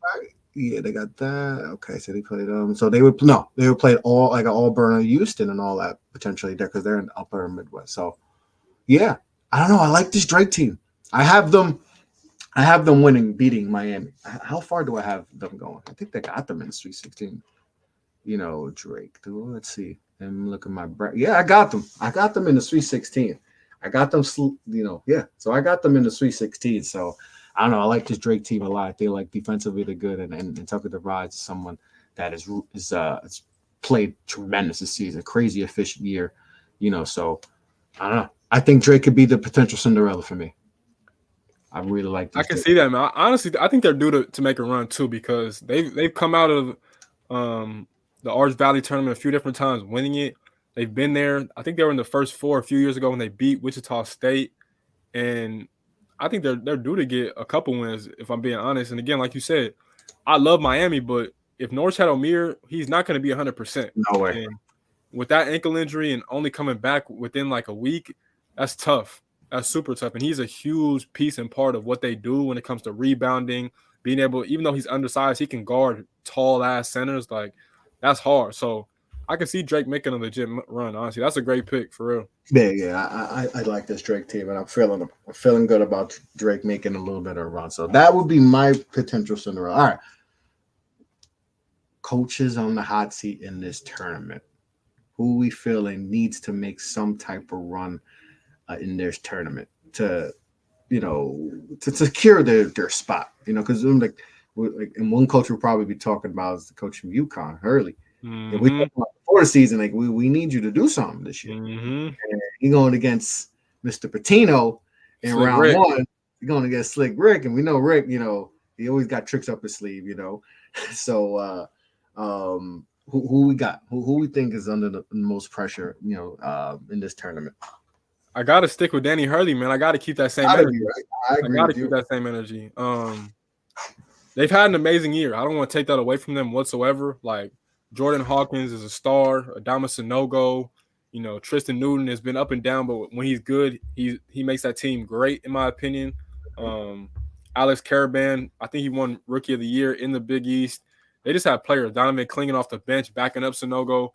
Yeah, they got that. Okay, so they played So they would play all like Auburn or Houston and all that potentially there because they're in the upper Midwest. So yeah, I don't know. I like this Drake team. I have them beating Miami. How far do I have them going? I think they got them in the Sweet 16. You know, Drake. Let's see. I'm looking at my bracket. Yeah, I got them. I got them in the Sweet 16. I got them, you know, yeah. So I got them in the Sweet 16. So I don't know. I like this Drake team a lot. They like defensively, they're good, and Tucker DeVries is someone that is played tremendous this season. Crazy efficient year, you know. So I don't know. I think Drake could be the potential Cinderella for me. I really like this. I can see that, man. Honestly, I think they're due to make a run too because they've come out of the Arch Valley tournament a few different times, winning it. They've been there. I think they were in the first 4 a few years ago when they beat Wichita State. And I think they're due to get a couple wins, if I'm being honest. And again, like you said, I love Miami, but if Norchad Omier, he's not going to be 100%. No way. And with that ankle injury and only coming back within like a week, that's tough. That's super tough. And he's a huge piece and part of what they do when it comes to rebounding, being able, even though he's undersized, he can guard tall ass centers. Like, that's hard. So I can see Drake making a legit run, honestly. That's a great pick for real. Yeah. I like this Drake team, and I'm feeling good about Drake making a little bit of a run. So that would be my potential Cinderella. All right, coaches on the hot seat in this tournament. Who we feeling needs to make some type of run in this tournament to, to secure their spot. Because like and one coach we'll probably be talking about is the coach from UConn, Hurley. And we talked about before the season, like we need you to do something this year. And you're going against Mr. Patino in Slick round Rick. one. You're going against Slick Rick, and we know Rick. He always got tricks up his sleeve. So who we got? Who we think is under the most pressure? In this tournament. I gotta stick with Danny Hurley, man. I gotta keep that same energy. I agree gotta with keep you. that same energy. They've had an amazing year. I don't want to take that away from them whatsoever. Like Jordan Hawkins is a star, Adama Sanogo, Tristan Newton has been up and down, but when he's good, he makes that team great, in my opinion. Alex Caravan, I think he won Rookie of the Year in the Big East. They just have players. Donovan Clingan off the bench, backing up Sanogo,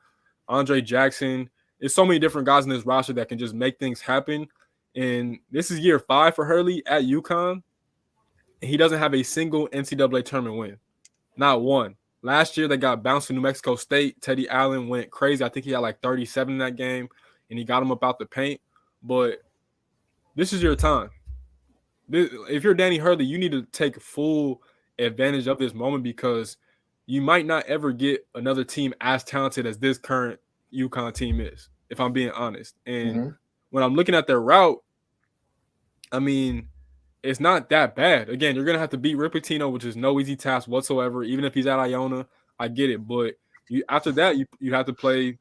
Andre Jackson. There's so many different guys in this roster that can just make things happen. And this is year 5 for Hurley at UConn. And he doesn't have a single NCAA tournament win. Not one. Last year, they got bounced to New Mexico State. Teddy Allen went crazy. I think he had like 37 in that game, and he got him up out the paint. But this is your time. If you're Danny Hurley, you need to take full advantage of this moment because you might not ever get another team as talented as this current UConn team is, if I'm being honest. And when I'm looking at their route, I mean, it's not that bad. Again, you're going to have to beat Rick Pitino, which is no easy task whatsoever. Even if he's at Iona, I get it. But after that, you have to play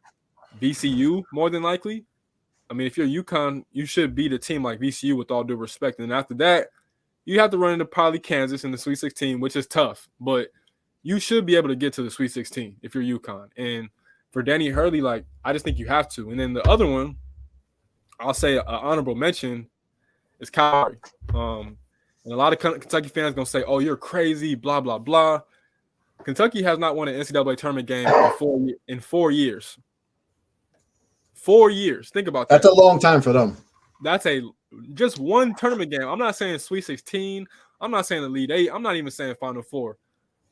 VCU more than likely. I mean, if you're UConn, you should beat a team like VCU with all due respect. And after that, you have to run into probably Kansas in the Sweet 16, which is tough. But you should be able to get to the Sweet 16 if you're UConn. And for Danny Hurley, like, I just think you have to. And then the other one, I'll say an honorable mention, is Cal. And a lot of Kentucky fans going to say, oh, you're crazy, blah, blah, blah. Kentucky has not won an NCAA tournament game in 4 years. 4 years. Think about that. That's a long time for them. That's just one tournament game. I'm not saying Sweet 16. I'm not saying Elite 8. I'm not even saying Final Four.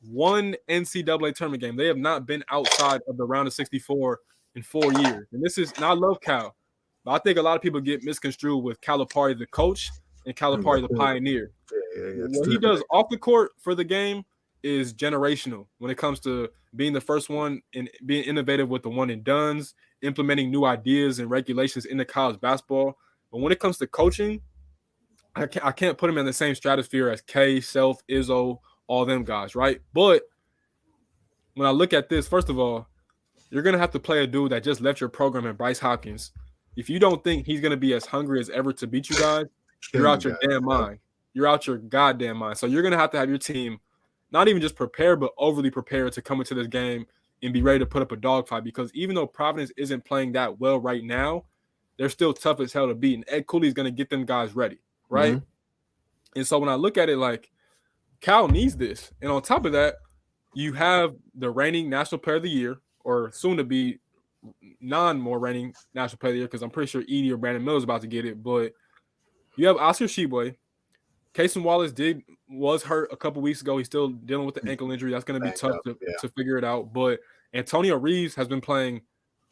One NCAA tournament game. They have not been outside of the round of 64 in 4 years. And I love Cal. But I think a lot of people get misconstrued with Calipari, the coach, and Calipari, the pioneer. What he does off the court for the game is generational when it comes to being the first one and being innovative with the one and dones, implementing new ideas and regulations into college basketball. But when it comes to coaching, I can't put him in the same stratosphere as K, Self, Izzo, all them guys, right? But when I look at this, first of all, you're going to have to play a dude that just left your program in Bryce Hopkins. If you don't think he's going to be as hungry as ever to beat you guys, you're out your damn mind. You're out your goddamn mind. So you're going to have your team not even just prepared, but overly prepared to come into this game and be ready to put up a dogfight. Because even though Providence isn't playing that well right now, they're still tough as hell to beat. And Ed Cooley's going to get them guys ready, right? Mm-hmm. And so when I look at it, like, Cal needs this. And on top of that, you have the reigning National Player of the Year, or soon to be more reigning National Player of the Year, because I'm pretty sure Edie or Brandon Miller is about to get it. But you have Oscar Tshiebwe. Cason Wallace was hurt a couple weeks ago. He's still dealing with the ankle injury. That's going to be tough to figure it out. But Antonio Reeves has been playing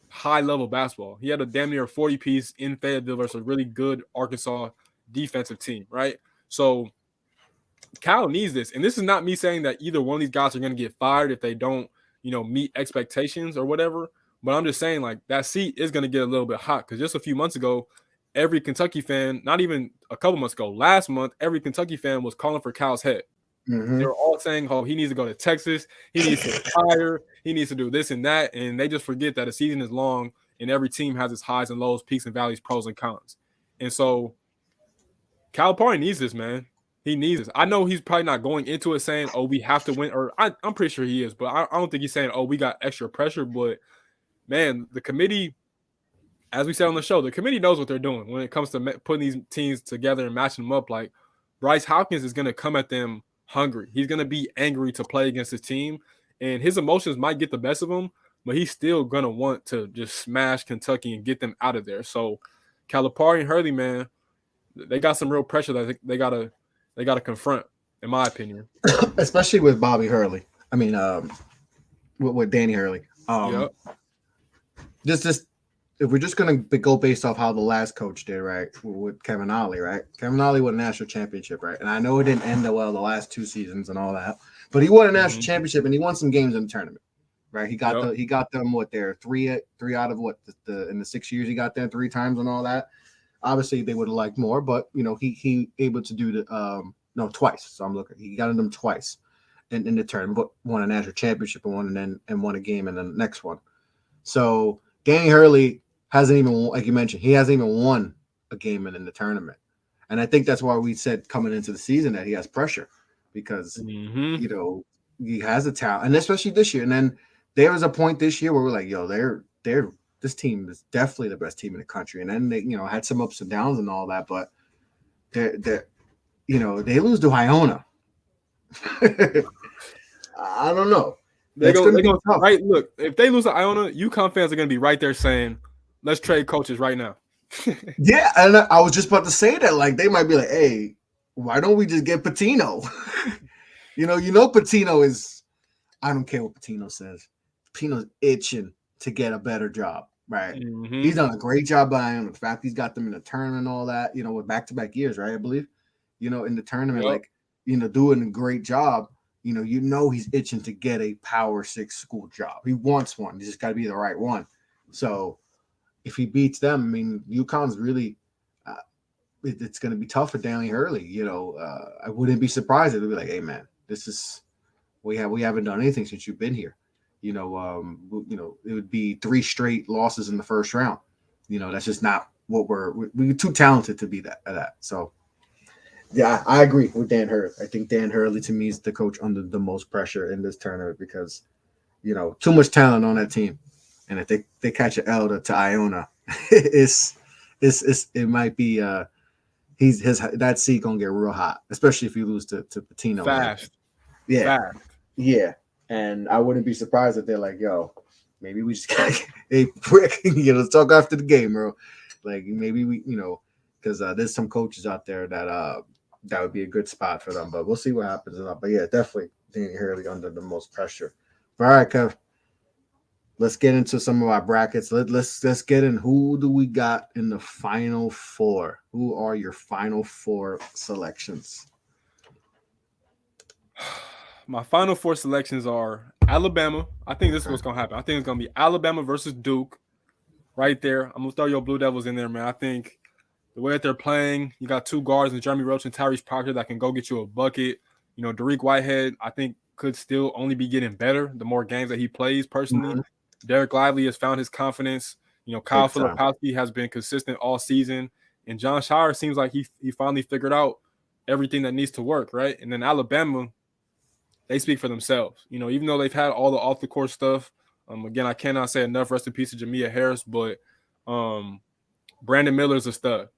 high-level basketball. He had a damn near 40-piece in Fayetteville versus a really good Arkansas defensive team, right? So Cal needs this. And this is not me saying that either one of these guys are going to get fired if they don't, meet expectations or whatever. But I'm just saying, like, that seat is going to get a little bit hot because just a few months ago, every Kentucky fan, not even a couple months ago, last month, every Kentucky fan was calling for Cal's head. Mm-hmm. They were all saying, oh, he needs to go to Texas. He needs to retire. He needs to do this and that. And they just forget that a season is long and every team has its highs and lows, peaks and valleys, pros and cons. And so Calipari needs this, man. He needs this. I know he's probably not going into it saying, "Oh, we have to win," or I'm pretty sure he is, but I don't think he's saying, "Oh, we got extra pressure." But man, the committee, as we said on the show, the committee knows what they're doing when it comes to putting these teams together and matching them up. Like Bryce Hopkins is going to come at them hungry. He's going to be angry to play against his team, and his emotions might get the best of him, but he's still going to want to just smash Kentucky and get them out of there. So Calipari and Hurley, man, they got some real pressure that they gotta confront, in my opinion. Especially with Bobby Hurley. I mean, with Danny Hurley. Yep. Just if we're just gonna go based off how the last coach did, right, with Kevin Ollie, right? Kevin Ollie won a national championship, right? And I know it didn't end well the last 2 seasons and all that, but he won a national championship and he won some games in the tournament, right? He got them what they're three out of what in the 6 years he got there 3 times and all that. Obviously, they would have liked more, but he able to do the twice. So I'm looking. He got them twice in the tournament, but won a national championship and won a game in the next one. So Danny Hurley hasn't even, like you mentioned, he hasn't even won a game in the tournament, and I think that's why we said coming into the season that he has pressure because he has a talent, and especially this year. And then there was a point this year where we're like, yo, they're this team is definitely the best team in the country. And then they, had some ups and downs and all that, but they lose to Iona. I don't know. They're going right. Look, if they lose to Iona, UConn fans are going to be right there saying, "Let's trade coaches right now." Yeah, and I was just about to say that. Like they might be like, "Hey, why don't we just get Pitino?" Pitino is. I don't care what Pitino says. Pitino's itching to get a better job, right? Mm-hmm. He's done a great job by him. In fact, he's got them in the tournament and all that, with back-to-back years, right? I believe, in the tournament, doing a great job. He's itching to get a Power 6 school job. He wants one. He's just got to be the right one. So if he beats them, I mean, UConn's really, it's going to be tough for Danny Hurley. I wouldn't be surprised if they'd be like, "Hey, man, we haven't done anything since you've been here." It would be 3 straight losses in the first round. That's just not what we're too talented to be that. So, yeah, I agree with Dan Hurley. I think Dan Hurley to me is the coach under the most pressure in this tournament because, too much talent on that team, and if they catch an L to Iona, it might be that seat gonna get real hot, especially if you lose to Pitino. Fast, yeah, fast. Yeah. And I wouldn't be surprised if they're like, "Yo, maybe we just got a prick, let's talk after the game, bro." Like maybe we, because there's some coaches out there that would be a good spot for them. But we'll see what happens. But yeah, definitely Danny Hurley under the most pressure. All right, Kev. Let's get into some of our brackets. Let's get in. Who do we got in the Final Four? Who are your Final Four selections? My Final Four selections are Alabama. I think this is what's going to happen. I think it's going to be Alabama versus Duke right there. I'm going to throw your Blue Devils in there, man. I think the way that they're playing, you got 2 guards in Jeremy Roach and Tyrese Proctor that can go get you a bucket. Dariq Whitehead, I think, could still only be getting better the more games that he plays personally. Mm-hmm. Derek Lively has found his confidence. Kyle Filipowski has been consistent all season. And John Shire seems like he finally figured out everything that needs to work, right? And then Alabama, they speak for themselves. Even though they've had all the off-the-court stuff, again, I cannot say enough rest in peace to Jamia Harris, but Brandon Miller's a stud.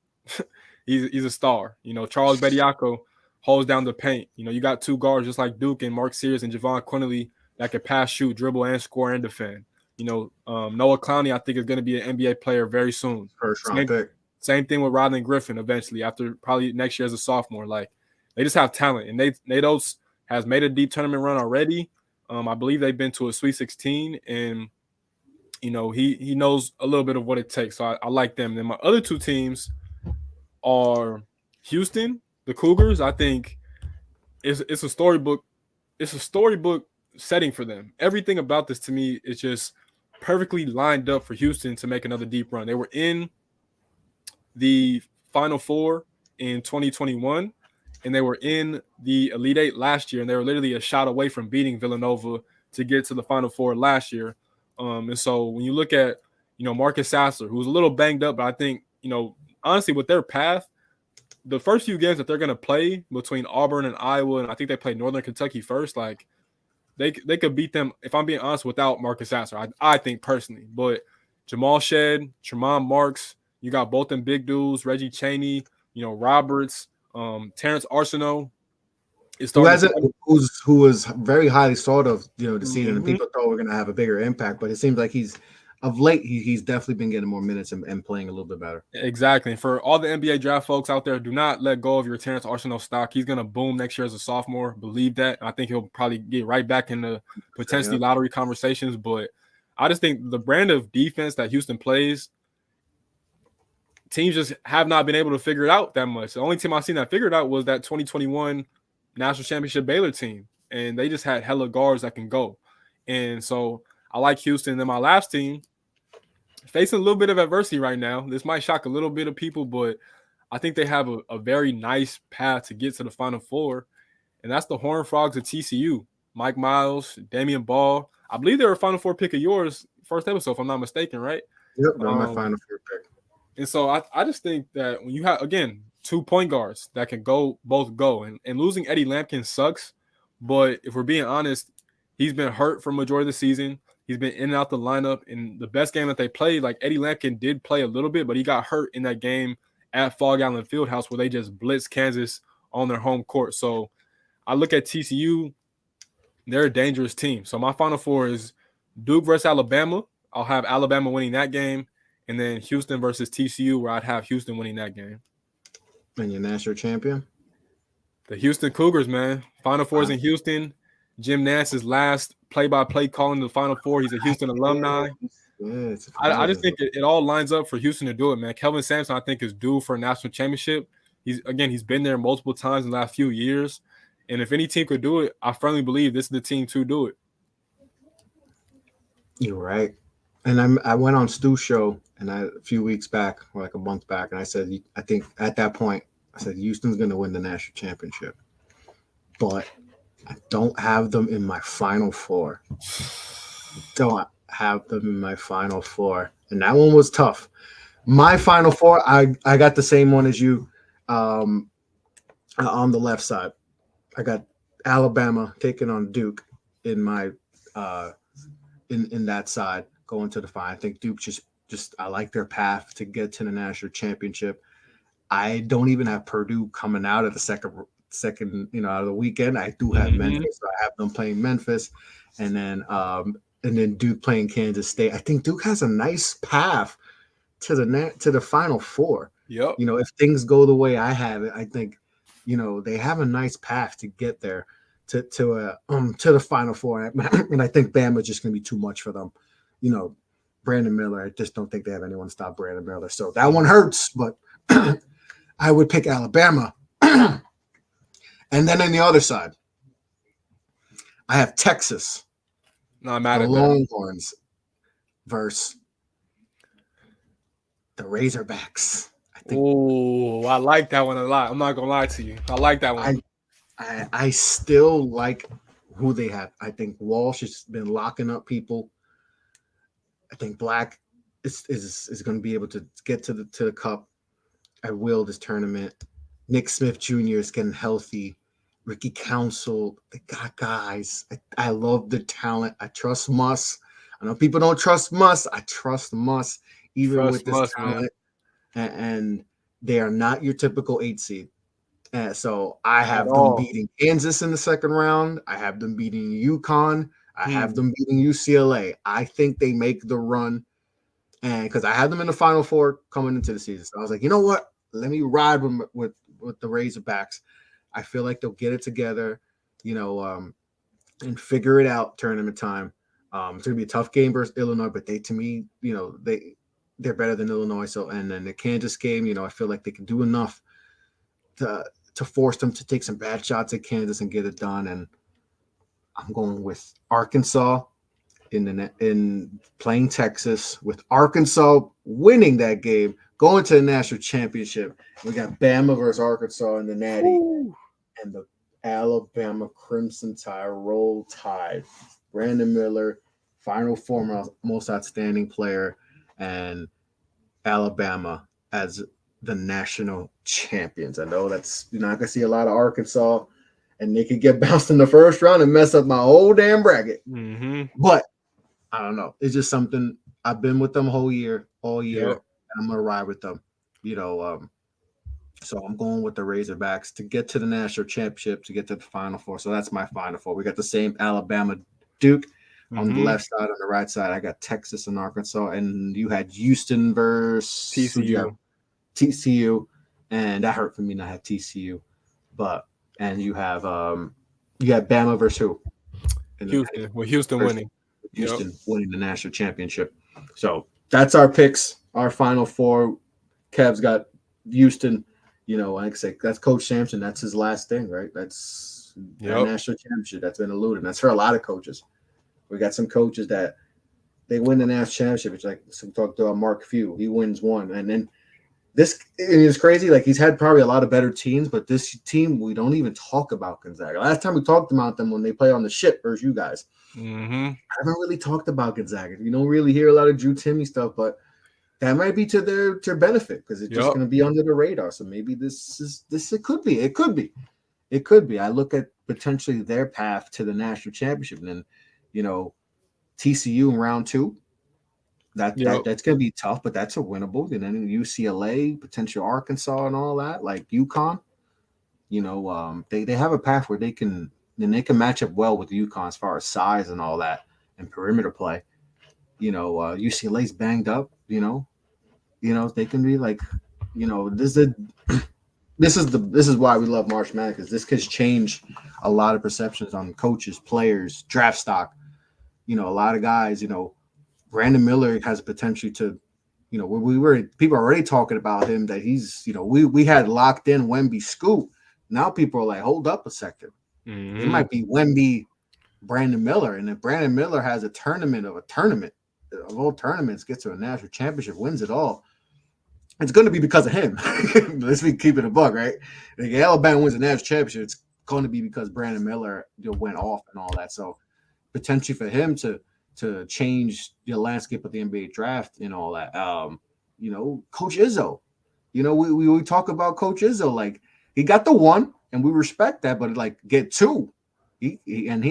he's a star. Charles Bediako holds down the paint. You got 2 guards just like Duke and Mark Sears and Javon Quinley that can pass, shoot, dribble, and score and defend. Noah Clowney, I think, is going to be an NBA player very soon. First round pick. Same thing with Rodney Griffin eventually after probably next year as a sophomore. Like, they just have talent. And Nados has made a deep tournament run already. I believe they've been to a Sweet 16, and he knows a little bit of what it takes. So I like them. Then my other 2 teams are Houston, the Cougars. I think it's a storybook. It's a storybook setting for them. Everything about this to me is just perfectly lined up for Houston to make another deep run. They were in the Final Four in 2021. And they were in the Elite Eight last year, and they were literally a shot away from beating Villanova to get to the Final Four last year. And so when you look at, Marcus Sasser, who's a little banged up, but I think, honestly, with their path, the first few games that they're gonna play between Auburn and Iowa, and I think they play Northern Kentucky first. Like they could beat them if I'm being honest without Marcus Sasser. I think personally, but Jamal Shed, Tremont Marks, you got both them big dudes, Reggie Chaney, Roberts, Terrence Arsenault is Who starting has to it? play. Who was very highly thought of, this season, and Mhm. people thought we're going to have a bigger impact. But it seems like of late, he's definitely been getting more minutes and playing a little bit better. Exactly. And for all the NBA draft folks out there, do not let go of your Terrence Arsenault stock. He's going to boom next year as a sophomore. Believe that. I think he'll probably get right back into potentially Yeah. lottery conversations. But I just think the brand of defense that Houston plays, teams just have not been able to figure it out that much. The only team I've seen that figured out was that 2021 national championship Baylor team. And they just had hella guards that can go. And so I like Houston. And then my last team, facing a little bit of adversity right now. This might shock a little bit of people, but I think they have a very nice path to get to the Final Four, and that's the Horned Frogs of TCU. Mike Miles, Damian Ball. I believe they were a Final Four pick of yours first episode, if I'm not mistaken, right? Yep, they're my Final Four pick. And so I just think that when you have, again, 2 point guards that can both go, and losing Eddie Lampkin sucks, but if we're being honest, he's been hurt for majority of the season. He's been in and out the lineup. In the best game that they played, like Eddie Lampkin did play a little bit, but he got hurt in that game at Fog Allen Fieldhouse where they just blitzed Kansas on their home court. So I look at TCU, they're a dangerous team. So my Final Four is Duke versus Alabama. I'll have Alabama winning that game. And then Houston versus TCU, where I'd have Houston winning that game. And your national champion? The Houston Cougars, man. Final Four is in Houston. Jim Nance's last play-by-play calling the Final Four. He's a Houston alumni. Yeah, I just think it all lines up for Houston to do it, man. Kelvin Sampson, I think, is due for a national championship. He's been there multiple times in the last few years. And if any team could do it, I firmly believe this is the team to do it. You're right. And I went on Stu's show a few weeks back, or like a month back, and I said, I think at that point, I said Houston's going to win the national championship, but I don't have them in my Final Four. Don't have them in my Final Four, and that one was tough. My Final Four, I got the same one as you, on the left side. I got Alabama taking on Duke in my in that side going to the final. I think Duke just I like their path to get to the national championship. I don't even have Purdue coming out of the second out of the weekend. I do have Memphis. So I have them playing Memphis, and then Duke playing Kansas State. I think Duke has a nice path to the Final Four. Yep. If things go the way I have it, I think they have a nice path to get there to the Final Four. And I think Bama's just going to be too much for them. Brandon Miller, I just don't think they have anyone to stop Brandon Miller. So that one hurts, but I would pick Alabama. And then on the other side, I have Texas. Not mad the at Longhorns versus the Razorbacks. Oh, I like that one a lot. I'm not gonna lie to you. I like that one. I still like who they have. I think Walsh has been locking up people. I think Black is going to be able to get to the cup. I will this tournament. Nick Smith Jr. is getting healthy. Ricky Council, they got guys. I love the talent. I trust Muss. I know people don't trust Muss. I trust Muss, even with this talent. And they are not your typical 8 seed. So I have them beating Kansas in the second round. I have them beating UConn. I have them beating UCLA. I think they make the run, and because I had them in the Final Four coming into the season, so I was like, you know what? Let me ride with the Razorbacks. I feel like they'll get it together, and figure it out tournament time. It's gonna be a tough game versus Illinois, but to me, they're better than Illinois. So, and then the Kansas game, I feel like they can do enough to force them to take some bad shots at Kansas and get it done. And I'm going with Arkansas in playing Texas, with Arkansas winning that game, going to the national championship. We got Bama versus Arkansas in the Natty. Ooh. And the Alabama Crimson Tide roll tide. Brandon Miller, Final Four most outstanding player, and Alabama as the national champions. I know that's you're not gonna see a lot of Arkansas, and they could get bounced in the first round and mess up my whole damn bracket. Mm-hmm. But I don't know. It's just something I've been with them all year, Yep. and I'm gonna ride with them. You know, so I'm going with the Razorbacks to get to the national championship, to get to the Final Four. So that's my Final Four. We got the same Alabama, Duke on the Mm-hmm. left side. On the right side, I got Texas and Arkansas, and you had Houston versus who'd you have? TCU. TCU, and that hurt for me not have TCU, but and you had Bama versus who? In the Houston. With Houston versus winning. Yep. Houston winning the national championship. So that's our picks, our Final Four. Kev's got Houston. You know, like I say, that's Coach Sampson. That's his last thing, right? That's that Yep. national championship. That's been eluded. That's for a lot of coaches. We got some coaches that they win the national championship. It's like we talked about Mark Few. He wins one, and then this and it's crazy. Like he's had probably a lot of better teams, but this team we don't even talk about Gonzaga. Last time we talked about them when they play on the ship versus you guys. Mm-hmm. I haven't really talked about Gonzaga. You don't really hear a lot of Drew Timmy stuff, but that might be to their benefit because it's just Yep. going to be under the radar. So maybe this it could be. I look at potentially their path to the national championship, and then you know TCU in round two. Yep. That's going to be tough, but that's a winnable. And then UCLA, potential Arkansas, and all that, like UConn. They have a path where they can match up well with UConn as far as size and all that and perimeter play. UCLA's banged up. They can be like, this is why we love March Madness because this could change a lot of perceptions on coaches, players, draft stock. A lot of guys. Brandon Miller has potential to. We were people are already talking about him that he's. We had locked in Wemby Scoop. Now people are like, hold up a second. It Mm-hmm. might be Wemby, Brandon Miller, and if Brandon Miller has a tournament of all tournaments, gets to a national championship, wins it all, it's going to be because of him. Let's be keeping a bug, right? Like Alabama wins a national championship, it's going to be because Brandon Miller went off and all that. So potentially for him to change the landscape of the NBA draft and all that. Coach Izzo. We talk about Coach Izzo, like he got the one, and we respect that, but like get two. He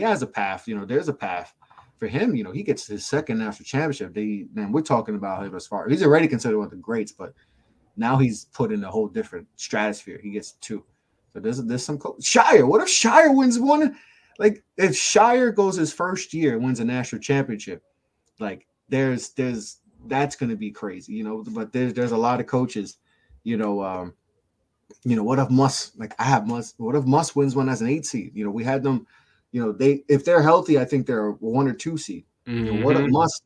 has a path. There's a path for him. He gets his second national championship. We're talking about him as far he's already considered one of the greats, but now he's put in a whole different stratosphere. He gets two. So there's some Shire. What if Shire wins one? Like if Shire goes his first year and wins a national championship, like there's that's going to be crazy, But there's a lot of coaches, what if what if Muss wins one as an 8 seed? We had them, if they're healthy, I think they're a 1 or 2 seed. What if Mm-hmm. Muss,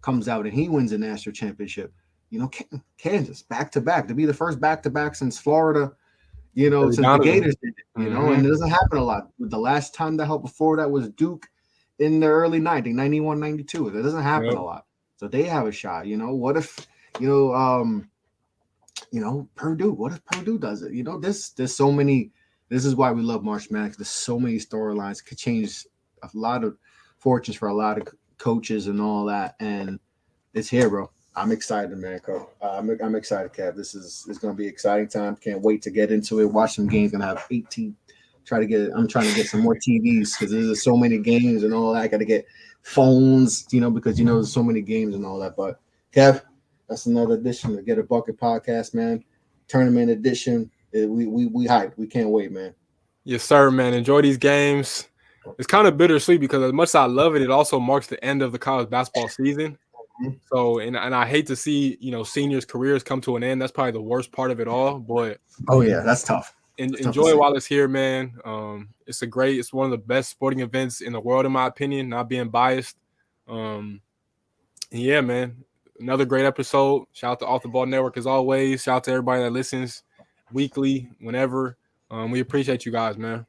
comes out and he wins a national championship? Kansas back to back to be the first back to back since Florida, Terry since the Donovan. Gators did it, Mm-hmm. and it doesn't happen a lot. The last time that happened before that was Duke in the early 90s, 91, 92. It doesn't happen Yep. a lot. So they have a shot. What if, Purdue? What if Purdue does it? There's so many. This is why we love March Madness. There's so many storylines could change a lot of fortunes for a lot of coaches and all that. And it's here, bro. I'm excited, man. I'm excited, Kev. It's going to be exciting time. Can't wait to get into it. Watch some games. Gonna have 18. I'm trying to get some more TVs because there's so many games and all that. I got to get phones, because there's so many games and all that. But Kev, that's another edition of Get a Bucket podcast, man. Tournament edition. We hyped. We can't wait, man. Yes, sir, man. Enjoy these games. It's kind of bittersweet because as much as I love it, it also marks the end of the college basketball season. So, and I hate to see, seniors' careers come to an end. That's probably the worst part of it all. But Oh yeah, that's tough. It's tough to enjoy it see. while it's here, man. It's one of the best sporting events in the world, in my opinion, not being biased. And yeah, man. Another great episode. Shout out to Off the Ball Network as always. Shout out to everybody that listens weekly, whenever. We appreciate you guys, man.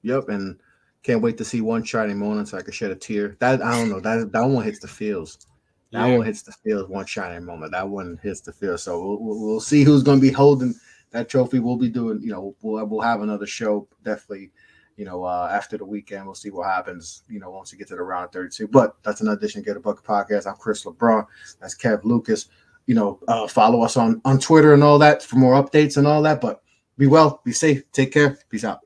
Yep. And can't wait to see one shining moment so I can shed a tear. That I don't know. That one hits the feels. That Yeah. one hits the field. One shining moment. That one hits the field. So we'll see who's going to be holding that trophy. We'll be doing. We'll have another show definitely. After the weekend, we'll see what happens. Once we get to the round 32. But that's an addition. Get a Bucket podcast. I'm Chris LeBron. That's Kev Lucas. follow us on Twitter and all that for more updates and all that. But be well, be safe, take care, peace out.